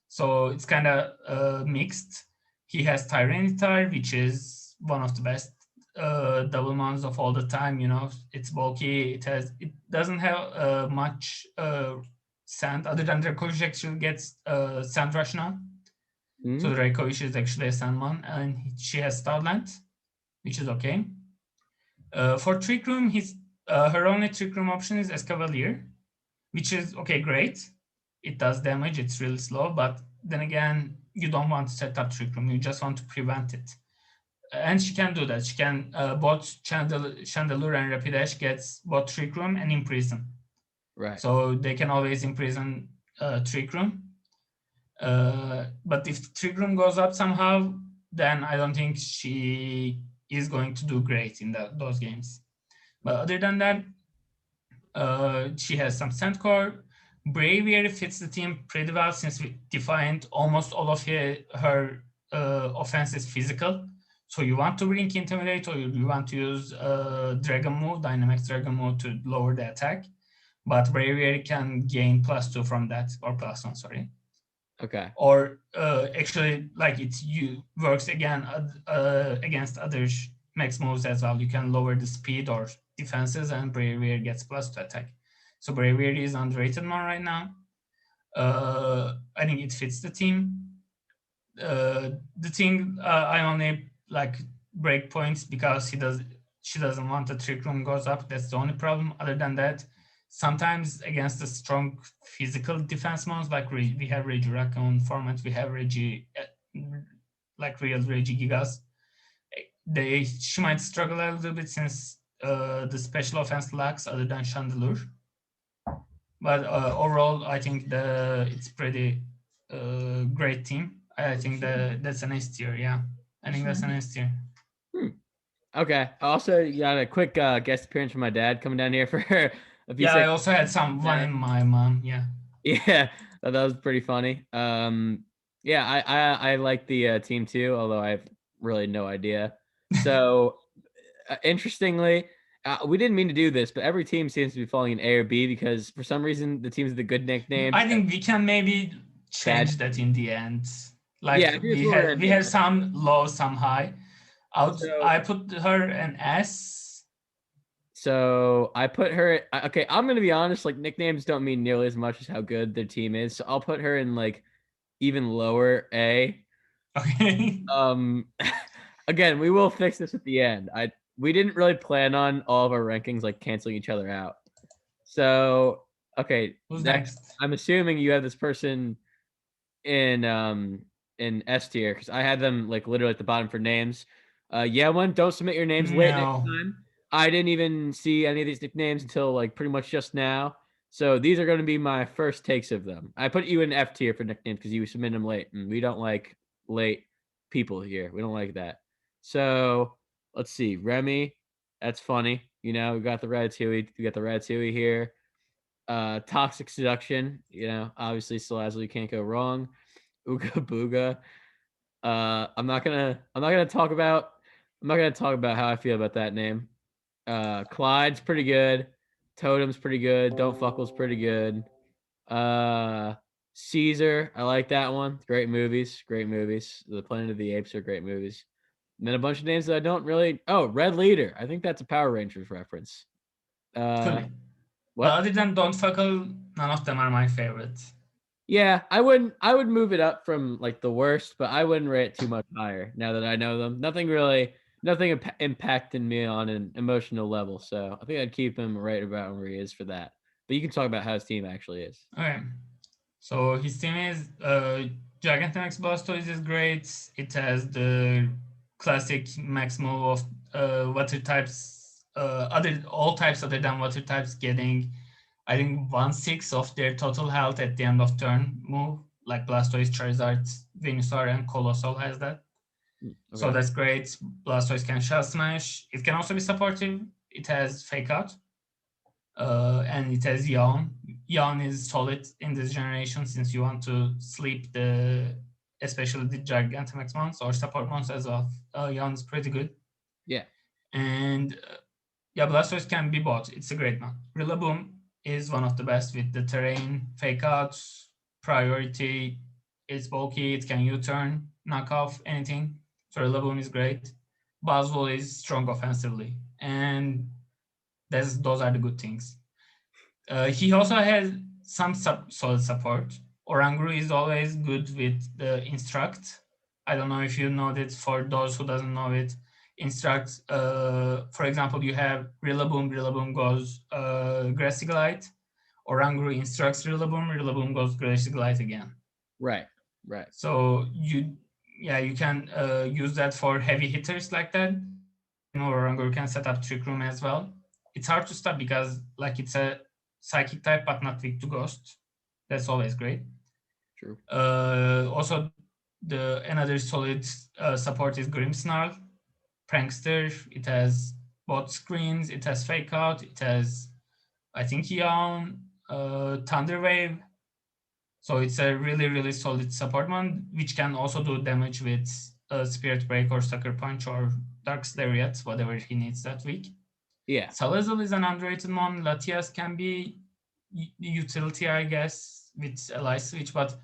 So it's kind of mixed. He has Tyranitar, which is one of the best double mons of all the time. You know, it's bulky. It doesn't have much sand other than Dracovish actually gets Sand Rush now. Mm-hmm. So Dracovish is actually a Sandmon, and she has Starland, which is okay. For Trick Room, her only Trick Room option is Escavalier, which is okay, great. It does damage, it's really slow, but then again, you don't want to set up Trick Room, you just want to prevent it. And she can do that. She can both Chandelure and Rapidash gets both Trick Room and Imprison. Right. So they can always imprison Trick Room. But if Trick Room goes up somehow, then I don't think she is going to do great in those games. But other than that, she has some Sandcore. Braviary fits the team pretty well since we defined almost all of her offense is physical. So you want to bring Intimidate or you want to use Dragon move, Dynamax Dragon move to lower the attack. But Braviary can gain +2 from that, or +1, sorry. Okay. Or actually, like it works again against other max moves as well. You can lower the speed or defenses, and Braviary gets +2 attack. So Braviary is underrated one right now. I think it fits the team. The thing I only like break points because she doesn't want the Trick Room goes up. That's the only problem. Other than that, sometimes against the strong physical defense mons, like we have Regirakon format, we have like real Regigigas. She might struggle a little bit since the special offense lacks other than Chandelure. But overall, I think it's pretty great team. I think that's an S tier. Yeah, I think that's an S tier. Okay. Also, you got a quick guest appearance from my dad coming down here for a few seconds. I also had one in my mom. Yeah. Yeah, that was pretty funny. Yeah, I like the team too, although I have really no idea. So, interestingly, we didn't mean to do this, but every team seems to be falling in A or B because for some reason the teams with the good nicknames. I think we can maybe change that in the end. Like yeah, we have some low, some high. I put her an S. So I put her. Okay, I'm gonna be honest. Like nicknames don't mean nearly as much as how good their team is. So I'll put her in like even lower A. Okay. Um, again, we will fix this at the end. We didn't really plan on all of our rankings like canceling each other out. So okay, Who's next, next? I'm assuming you have this person in S tier because I had them like literally at the bottom for names. Yeah, one, don't submit your names late next No. time. I didn't even see any of these nicknames until like pretty much just now. So these are going to be my first takes of them. I put you in F tier for nicknames because you submit them late, and we don't like late people here. We don't like that. So let's see, Remy. That's funny. You know, we got the Ratatouille. We got the Ratatouille here. Toxic Seduction. You know, obviously, Salazzle can't go wrong. Ooga Booga. I'm not gonna talk about how I feel about that name. Clyde's pretty good. Totem's pretty good. Don't Fuckle's pretty good. Uh, Caesar, I like that one. Great movies. Great movies. The Planet of the Apes are great movies. And then a bunch of names that I don't really. Oh, Red Leader. I think that's a Power Rangers reference. Could Uh, be. But what? other than Don't Fuckle, none of them are my favorite. Yeah, I wouldn't. I would move it up from like the worst, but I wouldn't rate it too much higher. Now that I know them, nothing impacting me on an emotional level. So I think I'd keep him right about where he is for that. But you can talk about how his team actually is. Okay. So his team is Gigantamax Blastoise is great. It has the classic max move of water types, other all types other than water types getting, I think 1/6 of their total health at the end of turn move. Like Blastoise, Charizard, Venusaur, and Colossal has that. So Okay. that's great. Blastoise can Shell Smash. It can also be supportive. It has Fake Out. And it has Yawn. Yawn is solid in this generation since you want to sleep especially the Gigantamax mons or support mons as well. Yawn is pretty good. Yeah. And yeah, Blastoise can be bought. It's a great one. Rillaboom is one of the best with the terrain, fake outs, priority. It's bulky, it can U-turn, knock off, anything. So Rillaboom is great. Buzzwole is strong offensively. And those are the good things. He also has some solid support. Oranguru is always good with the instruct. I don't know if you know that. For those who doesn't know it, instruct. For example, you have Rillaboom. Rillaboom goes Grassy Glide. Oranguru instructs Rillaboom. Rillaboom goes Grassy Glide again. Right. Right. So you can use that for heavy hitters like that. You know, Oranguru can set up Trick Room as well. It's hard to stop because like it's a psychic type but not weak to ghost. That's always great. True. Also, the another solid support is Grimmsnarl, Prankster. It has both screens. It has Fake Out. It has, I think, Yawn, Thunder Wave. So it's a really, really solid support one, which can also do damage with Spirit Break or Sucker Punch or Dark Lariat, whatever he needs that week. Yeah. Salazzle is an underrated one. Latias can be utility, I guess, with Ally Switch, but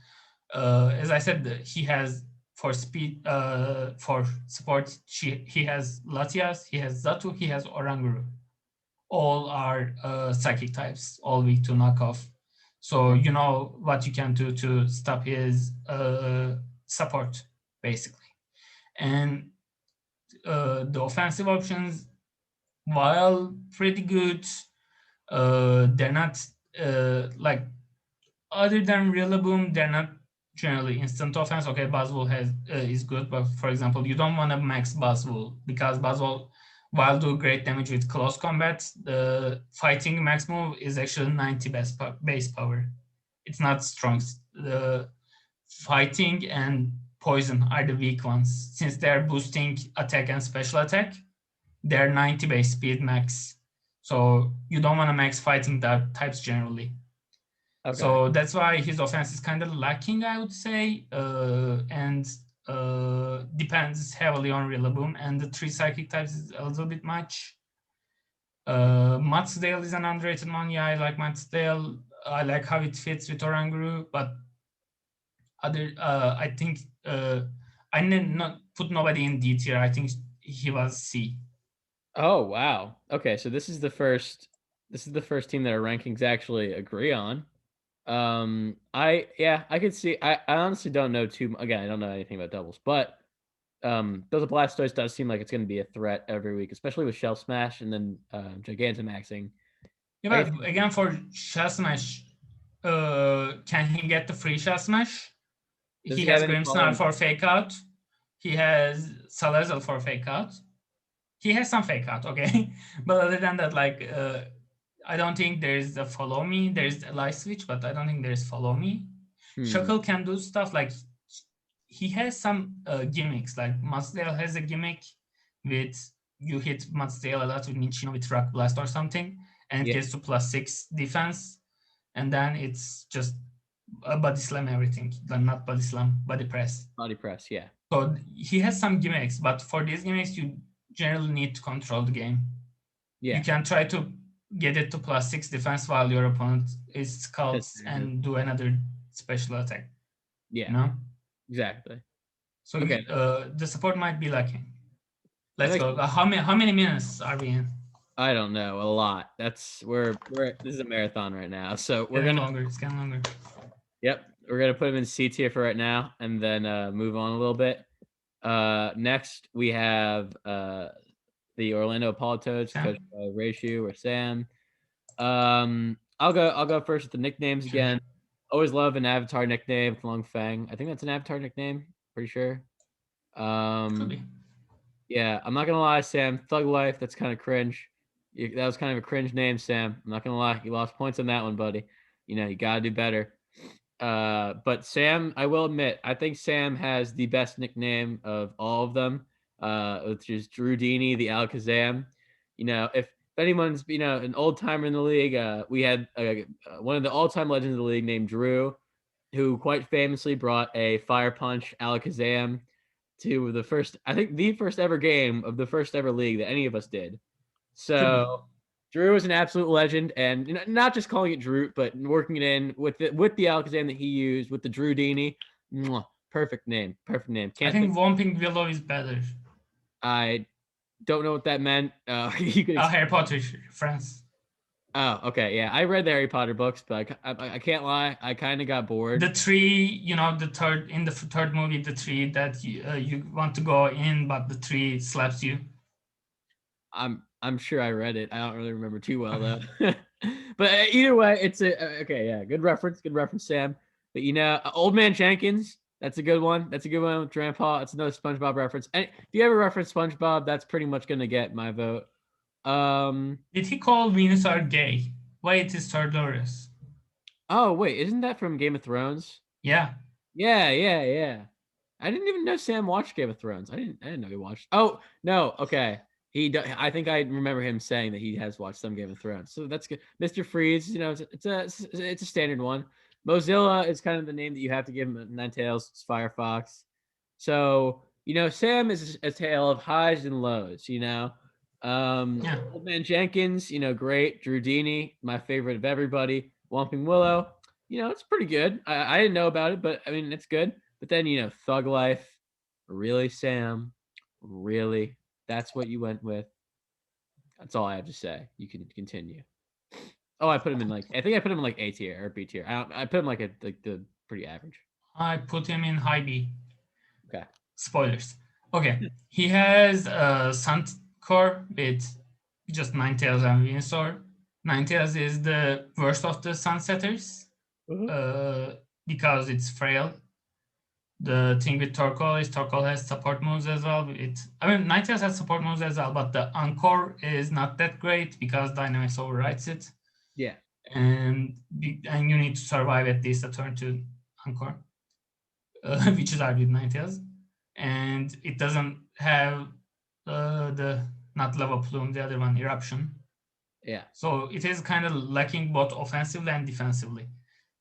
as I said, he has for speed, for support, he has Latias, he has Zatu, he has Oranguru. All are psychic types, all weak to knock off. So you know what you can do to stop his support, basically. And the offensive options, while pretty good, they're not like, other than Rillaboom, they're not generally instant offense. Okay, Buzzwole is good, but for example, you don't want to max Buzzwole because Buzzwole, while do great damage with close combat, the fighting max move is actually 90 base power. It's not strong. The fighting and poison are the weak ones. Since they're boosting attack and special attack, they're 90 base speed max. So you don't want to max fighting types generally. Okay. So that's why his offense is kind of lacking, I would say, and depends heavily on Rillaboom. And the three psychic types is a little bit much. Mudsdale is an underrated one. Yeah, I like Mudsdale. I like how it fits with Oranguru, but I think I did not put nobody in D tier. I think he was C. Oh wow. Okay, so this is the first team that our rankings actually agree on. I could see. I honestly don't know too. Again, I don't know anything about doubles, but though the Blastoise does seem like it's going to be a threat every week, especially with Shell Smash and then Gigantamaxing. Yeah, I guess but again, for Shell Smash, can he get the free Shell Smash? does He he have has any Grimmsnarl following? for Fake Out. He has Salazzle for Fake Out. He has some Fake Out, okay? But other than that, like, I don't think there's a Follow Me. There's a Light Switch, but I don't think there's Follow Me. Hmm. Shuckle can do stuff like he has some gimmicks. Like Mudsdale has a gimmick with you hit Mudsdale a lot with Minchino with Rock Blast or something, and it Yeah. gets to +6 defense, and then it's just a body slam everything. Not body slam, body press. Body press. Yeah. So he has some gimmicks, but for these gimmicks, you generally need to control the game. You Yeah. can try to get it to +6 defense while your opponent is scouts Disadvantage. and do another special attack. Yeah. You know, Exactly. so Okay. the support might be lacking. That Let's makes. go. How many minutes are we in? I don't know a lot. That's we're this is a marathon right now, so we're Getting gonna. longer. It's getting longer. Yep, we're gonna put him in C tier for right now, and then move on a little bit. Next we have the Orlando Apollo coached Sam? by Raishu or Sam. I'll go first with the nicknames Sure. again. Always love an Avatar nickname with Long Fang. I think that's an Avatar nickname. Pretty sure. Could be. Yeah, I'm not gonna lie, Sam. Thug Life, that's kind of cringe. That was kind of a cringe name, Sam. I'm not gonna lie, you lost points on that one, buddy. You know, you gotta do better. But Sam, I will admit, I think Sam has the best nickname of all of them, which is Drew Dini, the Alakazam. You know, if anyone's an old timer in the league, we had one of the all-time legends of the league named Drew, who quite famously brought a Fire Punch Alakazam to the first, I think, the first ever game of the first ever league that any of us did. Could be. So Drew is an absolute legend, and not just calling it Drew, but working it in with the Alakazam that he used with the Drew Dini. Perfect name, perfect name. I Can't think. think Whomping Willow is better. I don't know what that meant. You could. Harry Potter friends. Oh, okay, yeah. I read the Harry Potter books, but I can't lie. I kind of got bored. The tree, the third in the third movie, the tree that you want to go in, but the tree slaps you. I'm sure I read it. I don't really remember too well Okay. though. But either way, it's a okay. Yeah, good reference. Good reference, Sam. But Old Man Jenkins. That's a good one. That's a good one with Grandpa. It's another SpongeBob reference. And if you ever reference SpongeBob, that's pretty much gonna get my vote. Did he call Venusaur gay? Why it is Turdorus? Oh wait, isn't that from Game of Thrones? Yeah. Yeah. I didn't even know Sam watched Game of Thrones. I didn't know he watched. Oh no, okay. I think I remember him saying that he has watched some Game of Thrones. So that's good. Mr. Freeze, it's a standard one. Mozilla is kind of the name that you have to give him. Ninetales, it's Firefox. So Sam is a tale of highs and lows. Yeah. Old Man Jenkins, great. Drew Dini, my favorite of everybody. Whomping Willow, it's pretty good. I didn't know about it, but I mean, it's good. But then, Thug Life, really, Sam, really, that's what you went with. That's all I have to say. You can continue. Oh, I put him in I think I put him in A tier or B tier. I put him the pretty average. I put him in high B. Okay. Spoilers. Okay. He has Suncor with just Ninetales and Venusaur. Ninetales is the worst of the Sunsetters because it's frail. The thing with Torkoal is Torkoal has support moves as well. Ninetales has support moves as well, but the Encore is not that great because Dynamax overrides it. Yeah. And you need to survive at least a turn to Encore, which is hard with Ninetales. And it doesn't have the not Lava Plume, the other one, Eruption. Yeah. So it is kind of lacking both offensively and defensively.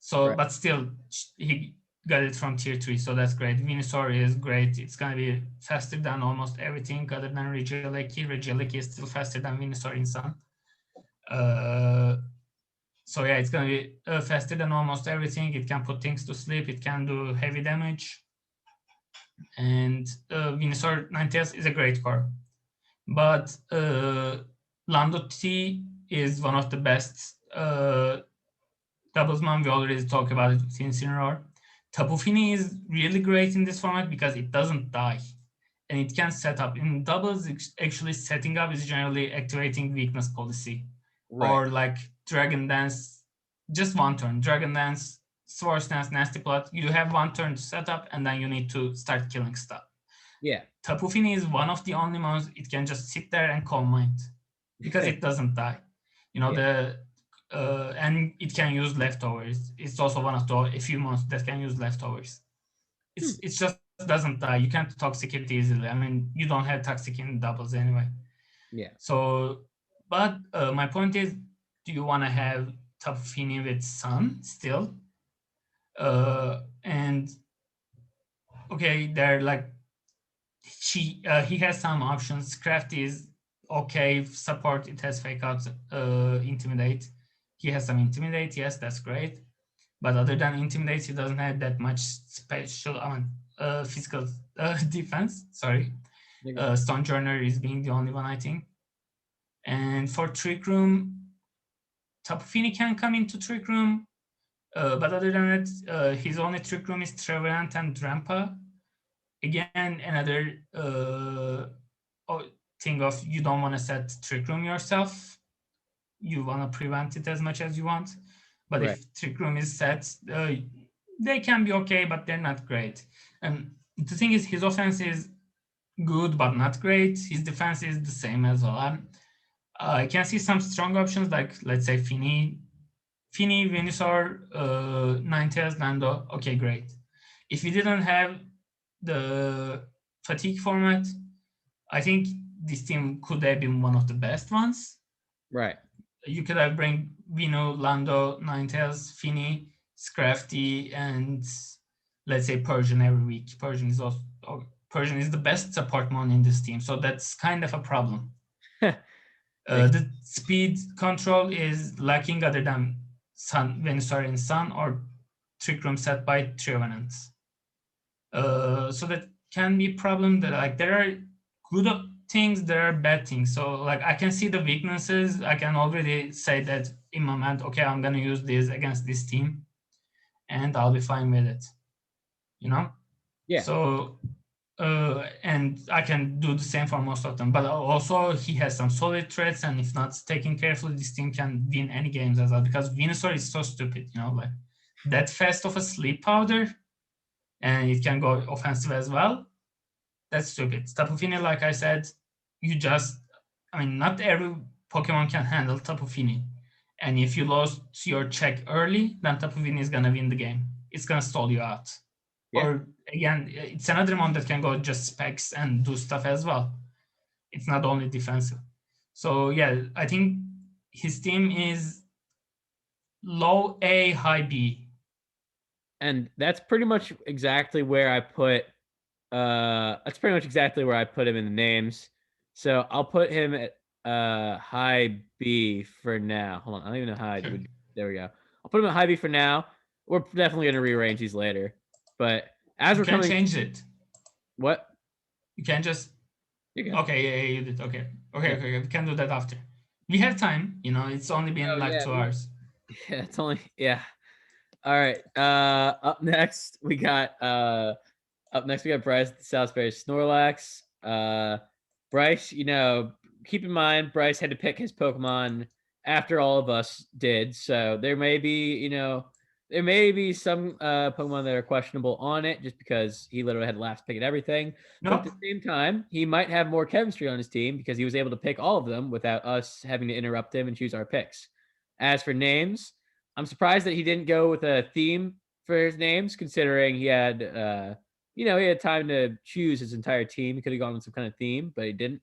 So, Right. but still, he got it from tier 3, so that's great. Venusaur is great. It's going to be faster than almost everything other than Regieleki. Regieleki is still faster than Venusaur in Sun. So yeah, it's going to be faster than almost everything. It can put things to sleep. It can do heavy damage. And Venusaur Ninetales is a great core. But Lando T is one of the best doublesman. We already talked about it with Incineroar. Tapu Fini is really great in this format because it doesn't die and it can set up. In doubles, actually setting up is generally activating weakness policy Right. or like Dragon Dance, just one turn. Dragon Dance, Swords Dance, Nasty Plot. You have one turn to set up and then you need to start killing stuff. Yeah. Tapu Fini is one of the only ones it can just sit there and calm mind because it doesn't die. You know, Yeah. and it can use leftovers. It's also one of the a few monsters that can use leftovers. Hmm. It just doesn't die. You can't toxic it easily. I mean, you don't have toxic in doubles anyway. Yeah. So, but my point is, do you want to have Tapu Fini with Sun still? And okay, they're like he has some options. Craft is okay. Support it has fake out, intimidate. He has some intimidate. Yes, that's great. But other than intimidate, he doesn't have that much special. I mean, physical defense. Sorry, Okay. Stonejourner is being the only one I think. And for Trick Room, Tapu Fini can come into Trick Room. But other than that, his only Trick Room is Trevenant and Drampa. Again, another thing of you don't want to set Trick Room yourself. You want to prevent it as much as you want. But Right. if Trick Room is set, they can be okay, but they're not great. And the thing is, his offense is good but not great. His defense is the same as well. I can see some strong options like let's say Fini, Venusaur, Ninetales, Lando. Okay, great. If we didn't have the fatigue format, I think this team could have been one of the best ones. Right. You could have bring Vino, Lando, Ninetales, Fini, Scrafty, and let's say Persian every week. Persian is the best support mon in this team, so that's kind of a problem. Makes The speed control is lacking other than Sun, Venusaur and Sun, or Trick Room set by Trevenants. So that can be a problem. That like there are good things, there are bad things. So like I can see the weaknesses. I can already say that in my mind, okay, I'm gonna use this against this team, and I'll be fine with it. You know. yeah. So and I can do the same for most of them. But also, he has some solid threats, and if not taken carefully, this team can win any games as well. Because Venusaur is so stupid, you know, like that fast of a sleep powder, and it can go offensive as well. That's stupid. Tapu Fini, like I said, you just, I mean, not every Pokemon can handle Tapu Fini. And if you lost your check early, then Tapu Fini is gonna win the game. It's gonna stall you out. Yeah. Or again, it's another one that can go just specs and do stuff as well. It's not only defensive. So yeah, I think his team is low A, high B. And that's pretty much exactly where I put that's pretty much exactly where I put him in the names. So I'll put him at high B for now. Hold on, I don't even know how I Sure. would. There we go. I'll put him at high B for now. We're definitely gonna rearrange these later. But as You we're can coming, change it. what? You can just You go. okay, yeah, you did. Okay. Okay, Yeah. okay, we can do that after. We have time, you know, it's only been Oh like yeah. 2 hours. Yeah. It's only yeah. All right. Up next we got Bryce the Salisbury Snorlax. Bryce, keep in mind Bryce had to pick his Pokemon after all of us did, so there may be some Pokemon that are questionable on it just because he literally had last pick at everything. But at Nope. the same time, he might have more chemistry on his team because he was able to pick all of them without us having to interrupt him and choose our picks. As for names, I'm surprised that he didn't go with a theme for his names, considering he had time to choose his entire team. He could have gone with some kind of theme, but he didn't.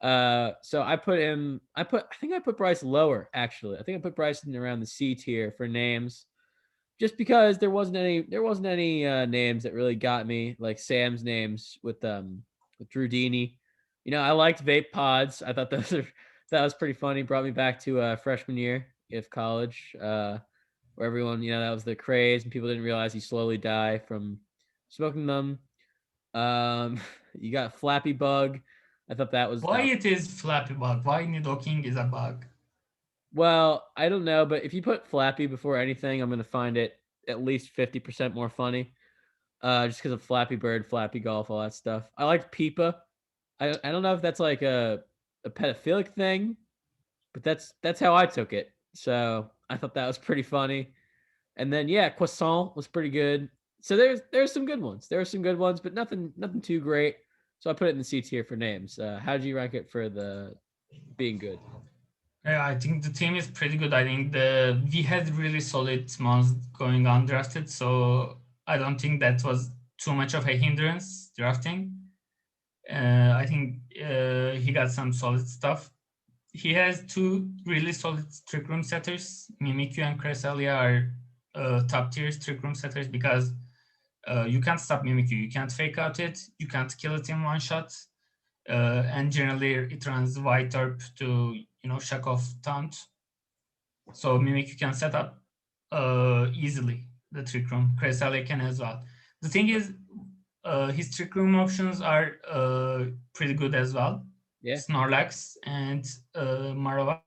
So I think I put Bryce lower, actually. I think I put Bryce in around the C tier for names, just because there wasn't any names that really got me, like Sam's names with Drudini. I liked vape pods. I thought that was pretty funny. Brought me back to freshman year of college, where everyone, that was the craze, and people didn't realize you slowly die from smoking them. You got Flappy Bug. I thought that was Why it is Flappy Bug? Why Nidoking is a bug? well, I don't know, but if you put Flappy before anything, I'm gonna find it at least 50% more funny. Just because of Flappy Bird, Flappy Golf, all that stuff. I liked Peepa. I don't know if that's like a pedophilic thing, but that's how I took it. So I thought that was pretty funny. And then yeah, Croissant was pretty good. So there's some good ones. There are some good ones, but nothing too great. So I put it in the C tier for names. How did you rank it for the being good? Yeah, I think the team is pretty good. I think we had really solid mons going undrafted, so I don't think that was too much of a hindrance drafting. I think he got some solid stuff. He has two really solid trick room setters. Mimikyu and Cresselia are top tier trick room setters because you can't stop Mimikyu, you can't fake out it, you can't kill it in one shot, and generally it runs White Orb to shock off taunt. So Mimikyu can set up easily the trick room. Cresselia can as well. The thing is, his trick room options are pretty good as well. Yeah, Snorlax and Marowak.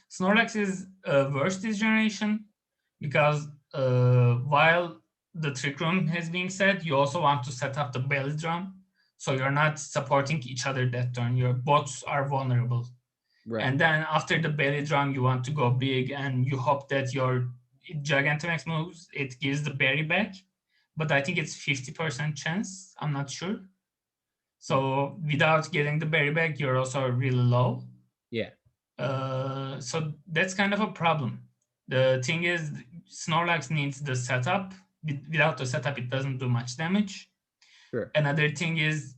Snorlax is worse this generation because while the trick room has been set, you also want to set up the belly drum. So you're not supporting each other that turn. Your bots are vulnerable. right. And then after the belly drum, you want to go big and you hope that your Gigantamax moves, it gives the berry back. But I think it's 50% chance. I'm not sure. Hmm. So without getting the berry back, you're also really low. Yeah, So that's kind of a problem. The thing is, Snorlax needs the setup. Without the setup, it doesn't do much damage. sure. Another thing is,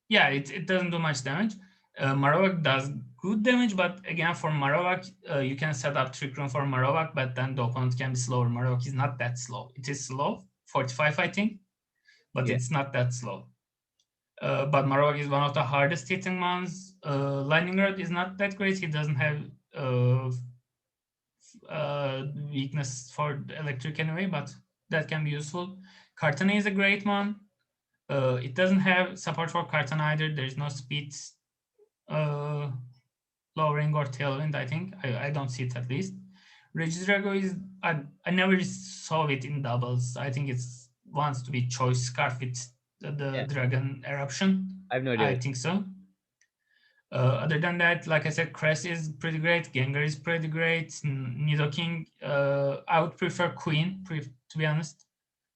yeah, it doesn't do much damage. Marowak does good damage, but again, for Marowak, you can set up Trick Room for Marowak, but then the opponent can be slower. Marowak is not that slow. It is slow, 45, I think, but Yeah, it's not that slow. But Marowak is one of the hardest hitting mons. Lightning Rod is not that great. He doesn't have uh, weakness for electric anyway, but that can be useful. Kartana is a great mon. It doesn't have support for Kartana either. There's no speed uh, lowering or tailwind, I think. I don't see it at least. Regidrago is, I never saw it in doubles. I think it's wants to be choice scarf with the yeah. dragon eruption. I have no idea. I think so. Other than that, like I said, Cress is pretty great. Gengar is pretty great. Nidoking, I would prefer Queen, to be honest,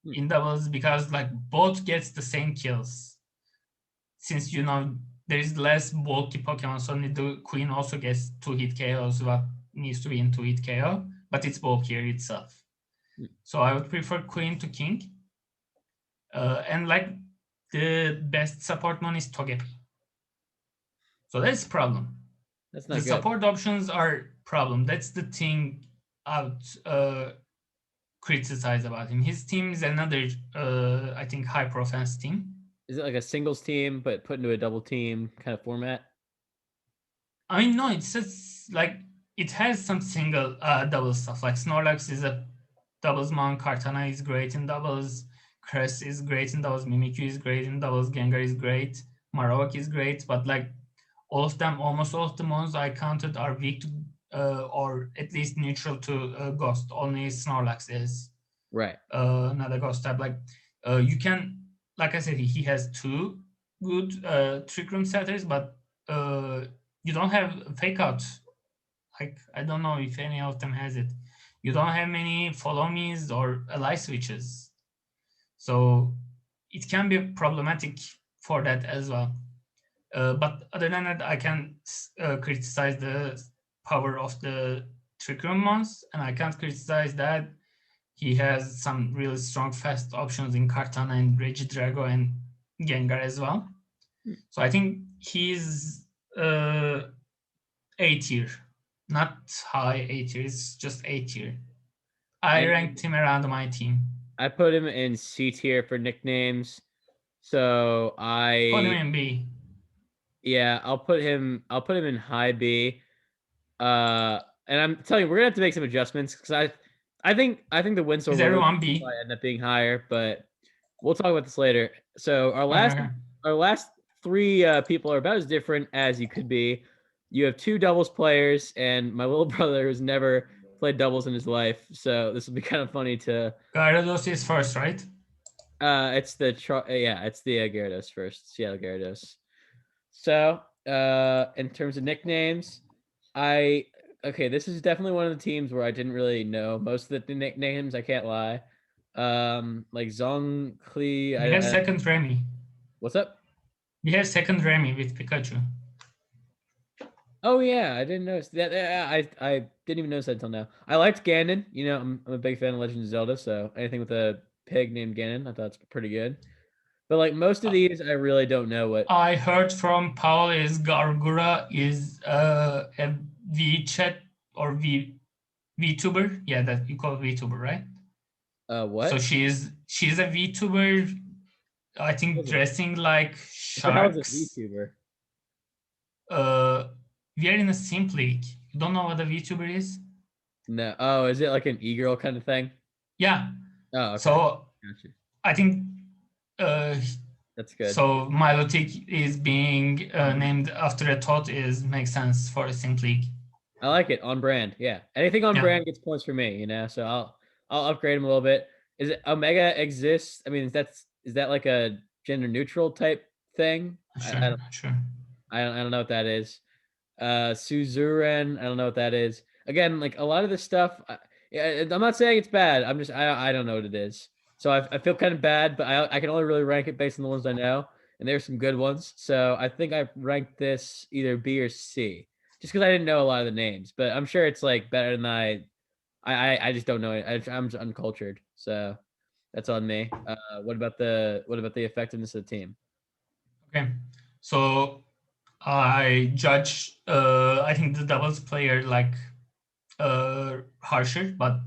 Hmm. in doubles because like both gets the same kills. Since there is less bulky Pokemon, so Nido Queen also gets 2-hit KOs, what needs to be in 2-hit KO, but it's bulkier itself. Hmm. So I would prefer Queen to King. And like the best support one is Togepi. So that's the problem. That's The not good. support options are problem. That's the thing I would criticize about him. His team is another, I think, high profile team. Is it like a singles team but put into a double team kind of format? I mean, no, it's just like it has some single double stuff. Like Snorlax is a doubles mon, Kartana is great in doubles, Cress is great in doubles, Mimikyu is great in doubles, Gengar is great, Marowak is great, but like all of them, almost all of the mons I counted are weak to or at least neutral to Ghost. Only Snorlax is Right. not a Ghost type. Like you can, like I said, he has two good trick room setters, but uh, you don't have fake outs. Like I don't know if any of them has it. You don't have many follow me's or ally switches, so it can be problematic for that as well. But other than that, I can criticize the power of the trick room mons, and I can't criticize that he has some really strong fast options in Kartana and Regidrago and Gengar as well. Hmm. So I think he's uh, A tier, not high A tier. It's just A tier. I And ranked him around my team. I put him in C tier for nicknames. So Put him I in B. yeah, I'll put him in high B. And I'm telling you, we're gonna have to make some adjustments because I think the Winslow Is roller everyone B? might end up being higher, but we'll talk about this later. So Okay. our last three people are about as different as you could be. You have two doubles players, and my little brother who's never played doubles in his life. So this will be kind of funny to. Gyarados is first, right? It's the it's the Gyarados first, Seattle Gyarados. So in terms of nicknames, this is definitely one of the teams where I didn't really know most of the nicknames. I can't lie. Like Zong Klee. We have second Remy. What's up? We have second Remy with Pikachu. Oh yeah, I didn't notice that. I didn't even notice that until now. I liked Ganon. You know, I'm a big fan of Legend of Zelda, so anything with a pig named Ganon, I thought it's pretty good. But like most of these, I really don't know what. I heard from Paul is Gargura is a VChat or VTuber. Yeah, that you call VTuber, right? What? So she's a VTuber. I think dressing like sharks. What the hell is a VTuber? We are in a SIMP league. You don't know what a VTuber is? No. Oh, is it like an e-girl kind of thing? Yeah. Oh, okay. So Gotcha. I think that's good. So Milotic is being named after a tot makes sense for a SIMP league. I like it. On brand. Yeah. Anything on brand gets points for me, you know. So I'll upgrade him a little bit. Is it Omega exists? I mean, is that like a gender neutral type thing? Sure. I don't know what that is. Suzuran, I don't know what that is. Again, like a lot of this stuff, I'm not saying it's bad. I'm just I don't know what it is. So I feel kind of bad, but I can only really rank it based on the ones I know, and there's some good ones. So I think I ranked this either B or C, just because I didn't know a lot of the names. But I'm sure it's like better than I just don't know it. I'm just uncultured, so that's on me. What about the effectiveness of the team? Okay, so I judge. I think the doubles player like harsher, but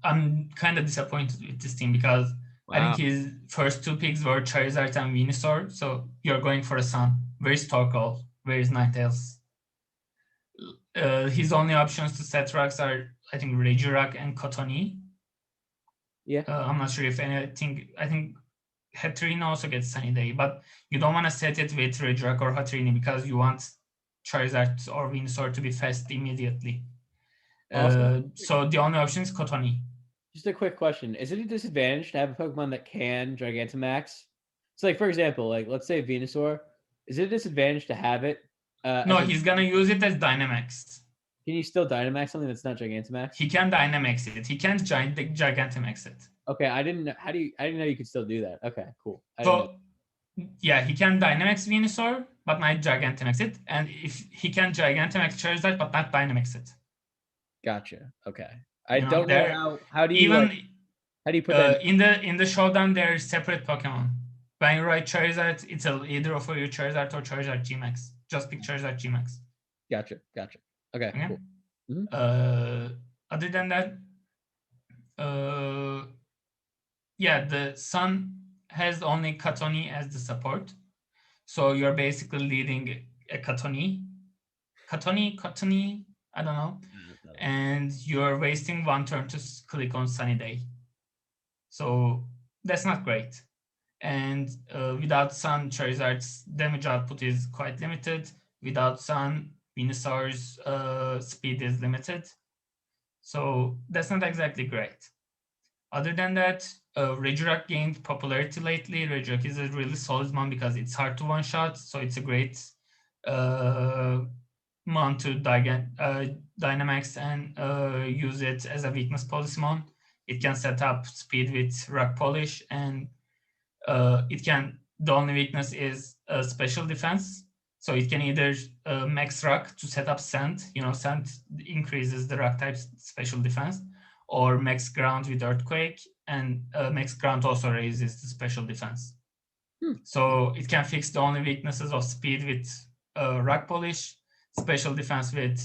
I'm kind of disappointed with this team because I think his first two picks were Charizard and Venusaur. So you're going for a Sun. Where is Torkoal? Where is Ninetales? His only options to set rocks are, I think, Regirock and Cottonee. Yeah. I'm not sure if anything. I think Hatterene also gets Sunny Day, but you don't want to set it with Regirock or Hatterene because you want Charizard or Venusaur to be fast immediately. So the only option is Cottonee. Just a quick question. Is it a disadvantage to have a Pokemon that can Gigantamax? So like, for example, like let's say Venusaur, is it a disadvantage to have it? No, he's going to use it as Dynamax. Can you still Dynamax something that's not Gigantamax? He can Dynamax it. He can't Gigantamax it. Okay, I didn't know. I didn't know you could still do that. Okay, cool. So, yeah, he can Dynamax Venusaur, but not Gigantamax it. And if he can Gigantamax Charizard, but not Dynamax it. Gotcha. Okay. I don't know how do you even how do you put that in the showdown? They're separate Pokemon. When you write Charizard, it's either of your Charizard or Charizard G-Max. Just pick Charizard G-Max. Gotcha. Okay. Cool. Mm-hmm. Other than that, the Sun has only Cottonee as the support, so you're basically leading a Cottonee, I don't know, and you're wasting one turn to click on Sunny Day. So that's not great. And without Sun, Charizard's damage output is quite limited. Without Sun, Venusaur's speed is limited. So that's not exactly great. Other than that, Regirock gained popularity lately. Regirock is a really solid mon because it's hard to one-shot, so it's a great mon to Dynamax and use it as a weakness policy mon. It can set up speed with Rock Polish, and the only weakness is special defense. So it can either max Rock to set up Sand. Sand increases the Rock type's special defense, or max Ground with Earthquake, and max Ground also raises the special defense. So it can fix the only weaknesses of speed with Rock Polish, special defense with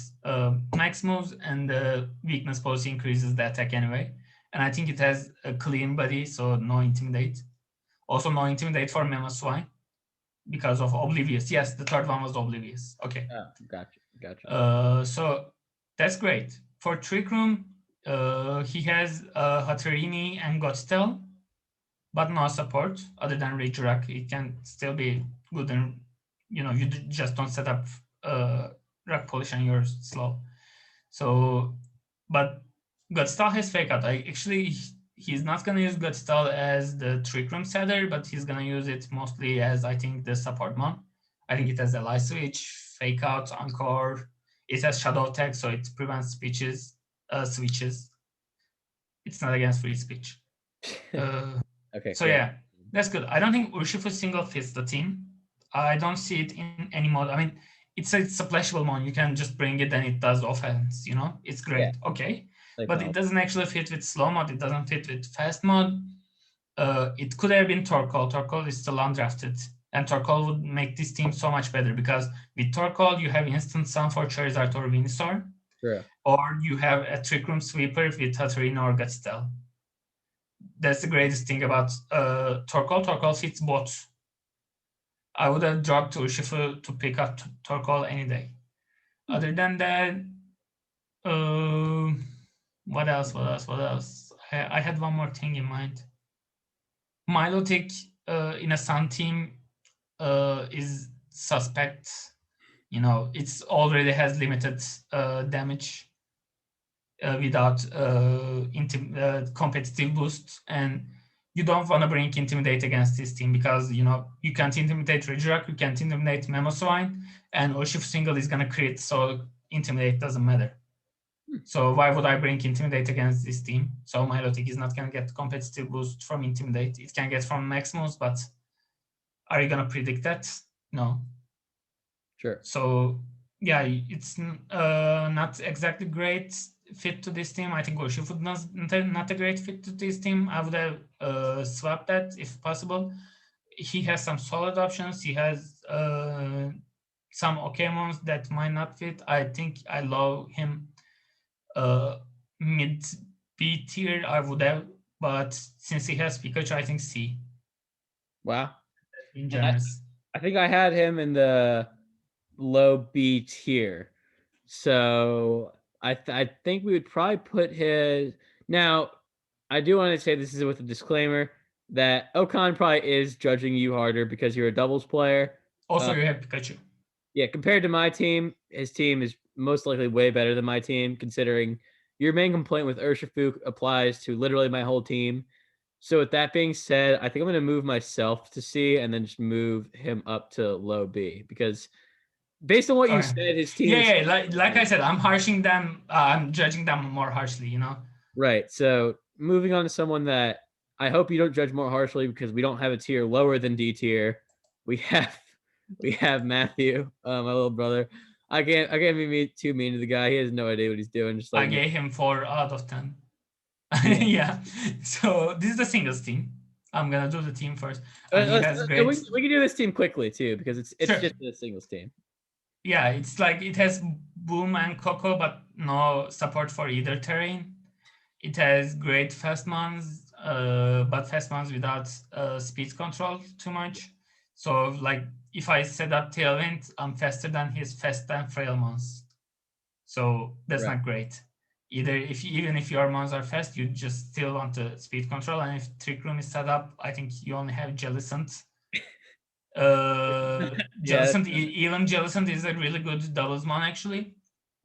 max moves, and the weakness policy increases the attack anyway. And I think it has a clean body, so no Intimidate. Also no Intimidate for Mamoswine because of Oblivious. Yes, the third one was Oblivious. Okay. Oh, gotcha. So that's great. For Trick Room, he has Hatterene and Godstel. but no support other than redirect. It can still be good, and you just don't set up rack polish and you're slow. So, but Godstall has fake out. He's not gonna use Godstall as the trick room setter, but he's gonna use it mostly as, I think, the support mon. I think it has a light switch, fake out, encore. It has shadow tag, so it prevents switches. It's not against free speech. Okay, So great. yeah, that's good. I don't think Urshifu single fits the team. I don't see it in any mod. I mean, it's a splashable mod. You can just bring it and it does offense. It's Yeah, great. Okay, like but it doesn't actually fit with slow mod. It doesn't fit with fast mod. It could have been Torkoal. Torkoal is still undrafted, and Torkoal would make this team so much better because with Torkoal you have instant stun for Charizard or Venusaur, true. or you have a Trick Room Sweeper with Hatterene or Gutstel. That's the greatest thing about Torkoal. Torkoal fits both. I would have dropped Urshifu to pick up Torkoal any day. Other than that, uh, what else? What else? What else? I had one more thing in mind. Milotic in a Sun team is suspect. It's already has limited damage without competitive boost, and you don't want to bring Intimidate against this team because you can't intimidate Regirak, you can't intimidate Mamoswine, and Urshifu single is gonna crit, so Intimidate doesn't matter. So why would I bring Intimidate against this team? So Milotic is not gonna get competitive boost from Intimidate. It can get from Maximus, but are you gonna predict that? No. Sure. So yeah, it's not exactly great fit to this team. I think Urshifu not a great fit to this team. I would have swapped that if possible. He has some solid options. He has some okay ones that might not fit. I think I love him mid B tier. I would have, but since he has Pikachu, I think C. Wow. In And generous. I think I had him in the low B tier. So I think we would probably put his now. I do want to say this is with a disclaimer that Okan probably is judging you harder because you're a doubles player. Also, you have Pikachu. Yeah, compared to my team, his team is most likely way better than my team, considering your main complaint with Urshifu applies to literally my whole team. So with that being said, I think I'm going to move myself to C and then just move him up to low B because based on what you Okay. said, his team Yeah, is yeah. Like I said, I'm harshing them. I'm judging them more harshly. right. So moving on to someone that I hope you don't judge more harshly because we don't have a tier lower than D tier. We have we have Matthew, my little brother. I can't be too mean to the guy. He has no idea what he's doing. Just I let him. gave him 4 out of 10. Yeah. Yeah. So this is the singles team. I'm gonna do the team first. He has great. We can do this team quickly too because it's Sure. just a singles team. Yeah, it's like it has Boom and Coco, but no support for either terrain. It has great fast mons, but fast mons without speed control too much. So like if I set up Tailwind, I'm faster than his fast and frail mons. So that's Right. not great. Even if your mons are fast, you just still want the speed control. And if Trick Room is set up, I think you only have Jellicent. Yeah. Even Jellicent is a really good doubles mon actually.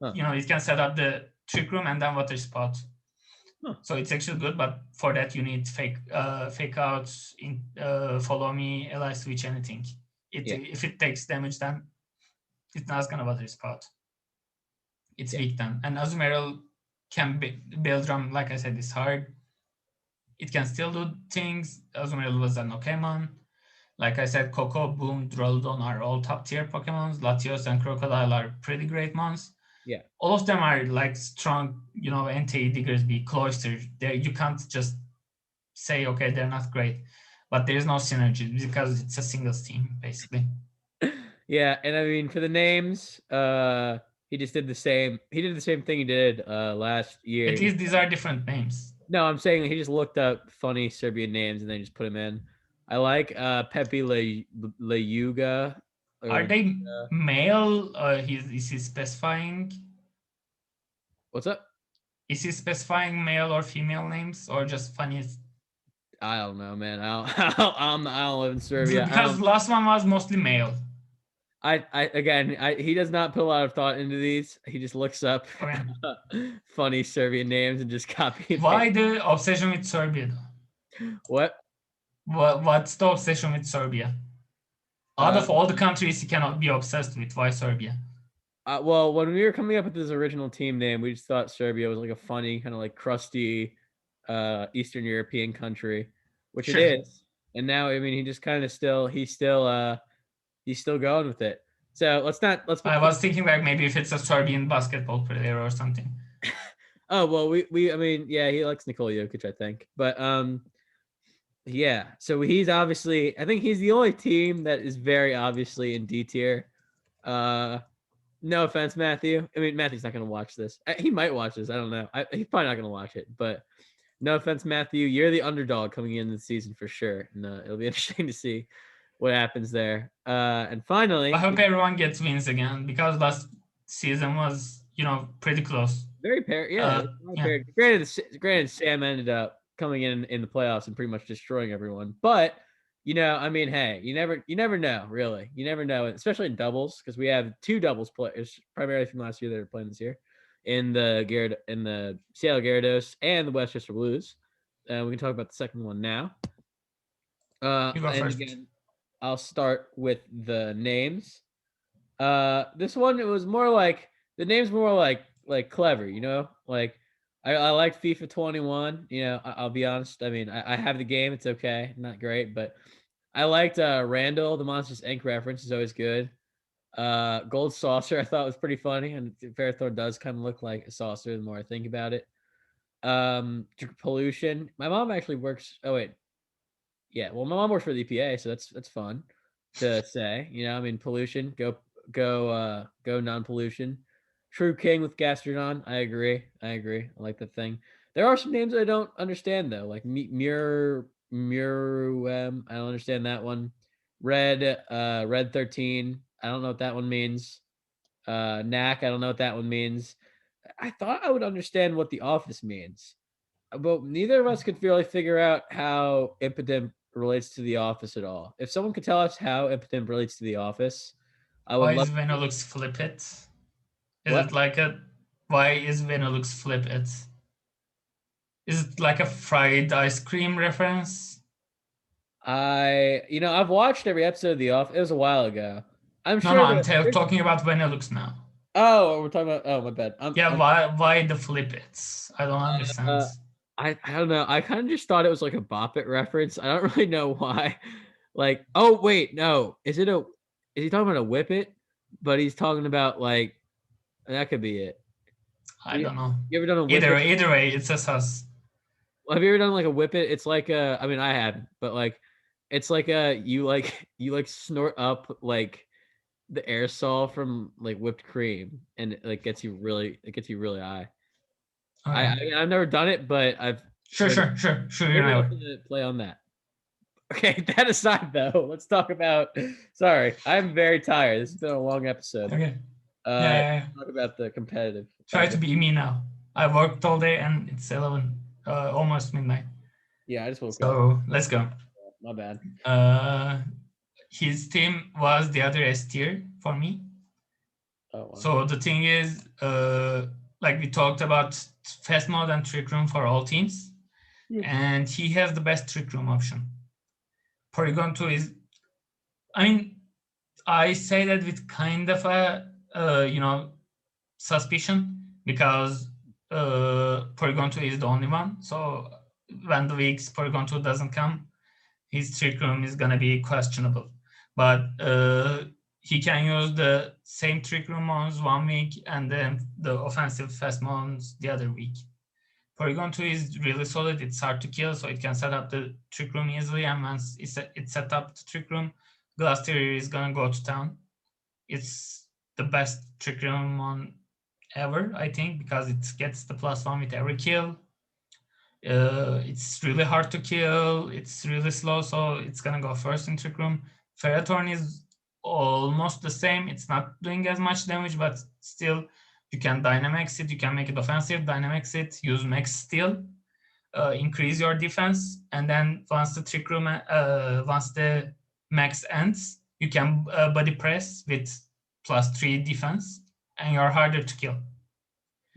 Huh. It can set up the Trick Room and then Water Spot. Huh. So it's actually good, but for that you need fake outs, follow me, ally switch, anything. If it takes damage, then it's not gonna Water Spot. It's weak then. And Azumarill can build drum, like I said, is hard. It can still do things. Azumarill was an okay mon. Like I said, Coco, Boom, Droldon are all top tier Pokemons. Latios and Crocodile are pretty great mons. Yeah. All of them are like strong, NT Diggersby, Cloyster. You can't just say, okay, they're not great. But there's no synergy because it's a singles team, basically. Yeah, and I mean for the names, he just did the same. He did the same thing he did last year. At least these are different names. No, I'm saying he just looked up funny Serbian names and then just put them in. I like Pepe Leyuga. Are they male? Is he specifying? What's up? Is he specifying male or female names or just funny? I don't know, man. I don't live in Serbia. Because the last one was mostly male. He does not put a lot of thought into these. He just looks up Okay. funny Serbian names and just copy and Why paste. the obsession with Serbia though? What? What's the obsession with Serbia? Out of all the Um, countries you cannot be obsessed with, why Serbia? Well, when we were coming up with this original team name, we just thought Serbia was like a funny, kind of like crusty, Eastern European country, which it Sure. is. And now, I mean, he just kind of he's still going with it. So let's. I was thinking like maybe if it's a Serbian basketball player or something. Oh well, I mean, yeah, he likes Nikola Jokic, I think, but yeah. So he's obviously, I think he's the only team that is very obviously in D tier. No offense, Matthew. I mean, Matthew's not going to watch this. He might watch this. I don't know. He's probably not going to watch it. But no offense, Matthew. You're the underdog coming in the season for sure. And it'll be interesting to see what happens there. And finally, I hope everyone gets wins again because last season was, pretty close. very paired. Yeah. Yeah. Granted, Sam ended up coming in the playoffs and pretty much destroying everyone. But I mean, hey, you never know, really. You never know, especially in doubles, because we have two doubles players primarily from last year that are playing this year in the Seattle Gyarados and the Westchester Blues. We can talk about the second one now. You go And first. again, I'll start with the names. This one, it was more like the names were more like clever, like I like FIFA 21. I'll be honest. I mean, I have the game. It's okay, not great, but I liked Randall. The Monsters Inc. reference is always good. Gold Saucer I thought was pretty funny, and Ferrothorn does kind of look like a saucer the more I think about it. Pollution. My mom actually works. Oh wait, yeah. Well, my mom works for the EPA, so that's fun to say. I mean, pollution. Go non-pollution. True King with Gastrodon. I agree. I like the thing. There are some names I don't understand though, like Muruem. I don't understand that one. Red 13. I don't know what that one means. Knack. I don't know what that one means. I thought I would understand what the office means, but neither of us could really figure out how impotent relates to the office at all. If someone could tell us how impotent relates to the office, I would Why love. is Venolux flip it? Is What? it like why is Venolux flip it? Is it like a fried ice cream reference? I've watched every episode of The Office. It was a while ago. I'm No, sure I'm that. talking about Venolux now. Oh, we're talking about. Oh, my bad. Yeah, why the flip it? I don't understand. Uh, I don't know. I kind of just thought it was like a Bop It reference. I don't really know why. Like, oh wait, no. Is he talking about a Whip It? But he's talking about like that could be it. I don't know. You ever done a Whip Either It? either way, it's a sus. Have you ever done like a Whip It? It's like I mean, I haven't, but like, it's like you snort up like the aerosol from like whipped cream, and it gets you really high. Okay. I've never done it, but I've Sure. You maybe I'll know. play on that. Okay, that aside though, let's talk about. Sorry, I'm very tired. This has been a long episode. Okay. Talk about the competitive. Try to be me now. I worked all day and it's 11, almost midnight. Yeah, I just woke up. So let's go. My bad. His team was the other S tier for me. Oh, wow. So the thing is, like we talked about fast mode and trick room for all teams, and he has the best trick room option. Porygon 2 is, I mean, I say that with kind of a, suspicion because Porygon 2 is the only one. So when the weeks Porygon 2 doesn't come, his trick room is going to be questionable. But he can use the same trick room mons 1 week and then the offensive fast mons the other week. Porygon 2 is really solid. It's hard to kill, so it can set up the trick room easily. And once it's set up the trick room, Glass Terrier is going to go to town. It's the best trick room mon ever, I think, because it gets the +1 with every kill. It's really hard to kill. It's really slow, so it's gonna go first in trick room. Ferrothorn is almost the same. It's not doing as much damage, but still, you can Dynamax it. You can make it offensive, Dynamax it, use Max Steel. increase your defense, and then once the trick room, once the max ends, you can body press with +3 defense, and you're harder to kill.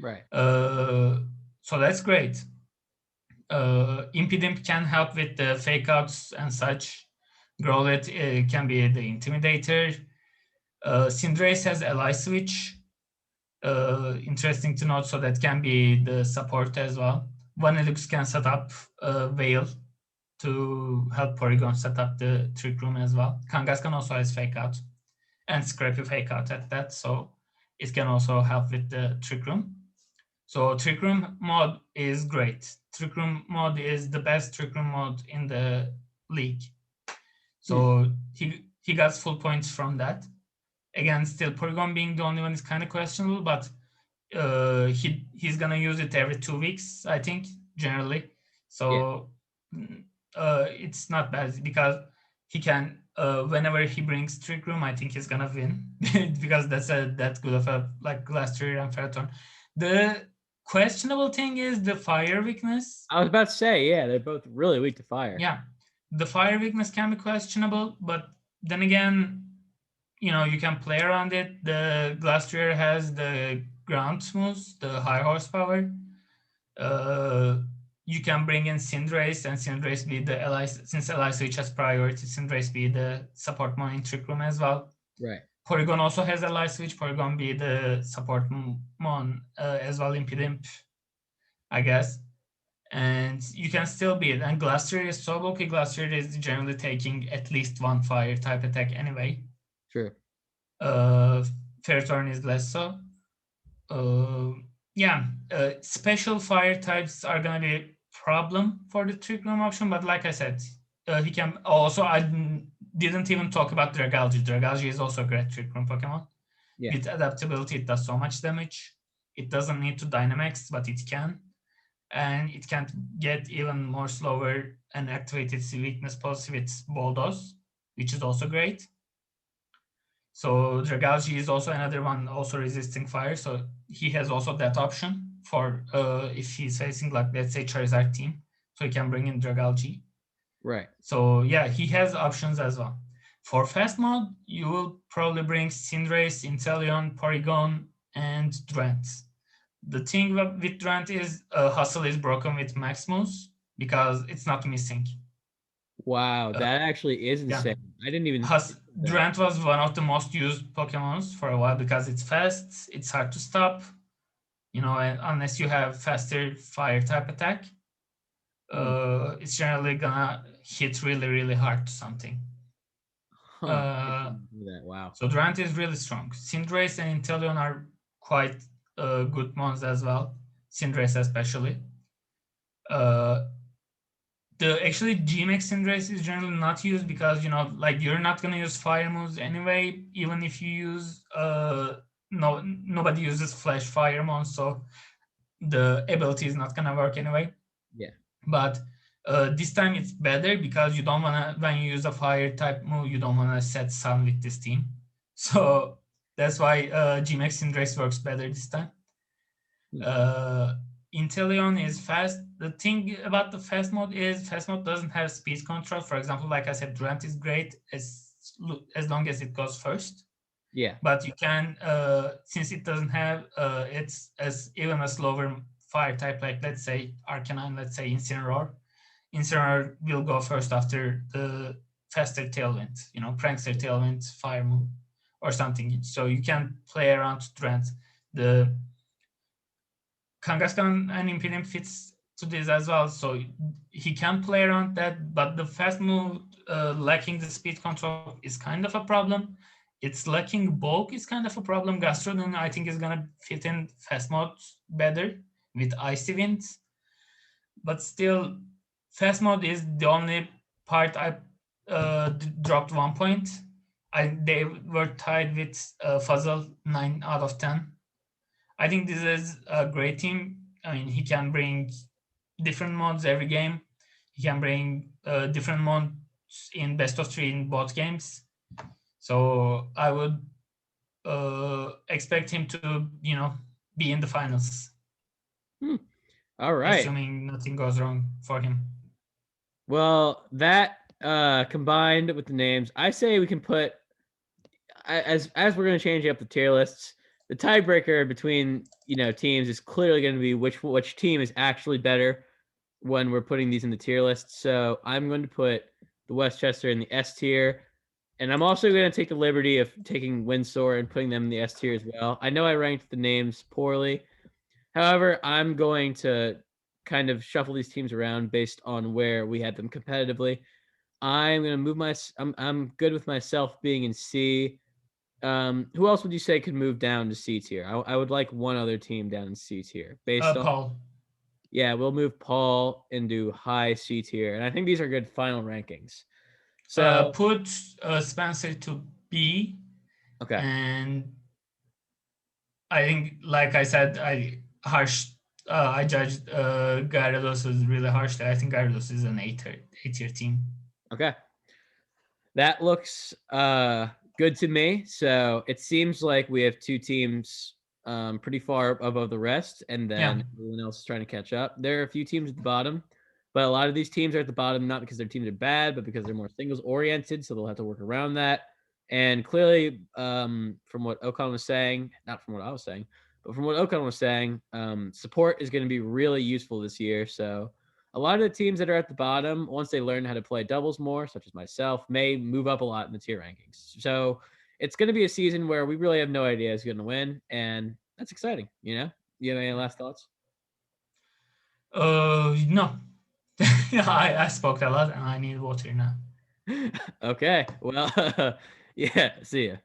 Right. So that's great. Impidimp can help with the fake outs and such. Growlet can be the intimidator. Cinderace has ally switch. Interesting to note, so that can be the support as well. Vanillux can set up Veil to help Porygon set up the trick room as well. Kangaskhan also has fake out and Scrappy fake out at that, so it can also help with the trick room. So trick room mod is great. Trick room mod is the best trick room mod in the league. So he got full points from that. Again, still Porygon being the only one is kind of questionable, but he's gonna use it every 2 weeks, I think, generally. So it's not bad because he can whenever he brings Trick Room, I think he's gonna win because that's that good of a like Glastrier and Ferrothorn. The questionable thing is the fire weakness. I was about to say, yeah, they're both really weak to fire. Yeah, the fire weakness can be questionable, but then again, you can play around it. The Glastrier has the ground moves, the high horsepower. You can bring in Cinderace, and Cinderace be the ally, since ally switch has priority. Cinderace be the support mon in Trick Room as well. Right. Porygon also has ally switch. Porygon be the support mon as well in Pidimp, I guess. And you can still beat it. And Glastrier is so bulky. Glastrier is generally taking at least one fire type attack anyway. True. Ferrothorn is less so. Special fire types are gonna be a problem for the Trick Room option, but like I said, he can also. I didn't even talk about Dragalge. Dragalge is also a great Trick Room Pokemon. Yeah. With adaptability, it does so much damage. It doesn't need to Dynamax, but it can. And it can get even more slower and activate its weakness policy with Bulldoze, which is also great. So Dragalge is also another one also resisting fire. So he has also that option for if he's facing, like, let's say Charizard team. So he can bring in Dragalge. Right. So yeah, he has options as well. For fast mode, you will probably bring Cinderace, Inteleon, Porygon, and Drant. The thing with Drant is Hustle is broken with Max moves because it's not missing. Wow, that actually is insane. I didn't even. Drant was one of the most used Pokemons for a while because it's fast, it's hard to stop, unless you have faster fire type attack. It's generally gonna hit really, really hard to something. I didn't do that. Wow. So Drant is really strong. Cinderace and Inteleon are quite good mons as well. Cinderace especially. Actually Gmax Cinderace is generally not used because you're not gonna use fire moves anyway. Even if you use nobody uses flash fire mons, so the ability is not gonna work anyway. Yeah. But this time it's better because you don't wanna, when you use a fire type move, you don't wanna set sun with this team. So that's why Gmax Cinderace works better this time. Inteleon is fast. The thing about the fast mode is fast mode doesn't have speed control. For example, like I said, Drant is great as long as it goes first. Yeah. But you can, since it doesn't have, it's as even a slower fire type, like let's say Arcanine, let's say Incineroar. Incineroar will go first after the faster Tailwind, Prankster Tailwind fire move or something. So you can play around Drant. The Kangaskhan and Impidimp fits to this as well, so he can play around that, but the fast move lacking the speed control is kind of a problem. It's lacking bulk is kind of a problem. Gastrodon, I think, is gonna fit in fast mode better with Icy Wind, but still, fast mode is the only part I dropped 1 point. They were tied with Fuzzle 9 out of 10. I think this is a great team. I mean, he can bring different mods every game. He can bring different mods in best of 3 in both games. So I would expect him to, be in the finals. All right. assuming nothing goes wrong for him. Well, that combined with the names, I say we can put as we're going to change up the tier lists. The tiebreaker between teams is clearly going to be which team is actually better when we're putting these in the tier list. So I'm going to put the Westchester in the S tier. And I'm also going to take the liberty of taking Windsor and putting them in the S tier as well. I know I ranked the names poorly. However, I'm going to kind of shuffle these teams around based on where we had them competitively. I'm going to move I'm good with myself being in C. Who else would you say could move down to C tier? I would like one other team down in C tier based on. Paul. Yeah, we'll move Paul into high C tier, and I think these are good final rankings. So Put Spencer to B, okay, and I think, like I said, I judged Gyarados as really harshly. I think Gyarados is an A-tier team. okay, that looks good to me. So it seems like we have two teams pretty far above the rest, and then Yeah. everyone else is trying to catch up. There are a few teams at the bottom, but a lot of these teams are at the bottom not because their teams are bad, but because they're more singles oriented, so they'll have to work around that. And clearly, from what Okan was saying, not from what I was saying, but from what Okan was saying, support is going to be really useful this year. So a lot of the teams that are at the bottom, once they learn how to play doubles more, such as myself, may move up a lot in the tier rankings. So it's going to be a season where we really have no idea who's going to win, and that's exciting. You have any last thoughts? No. I spoke a lot and I need water now. Okay. Well, yeah. See ya.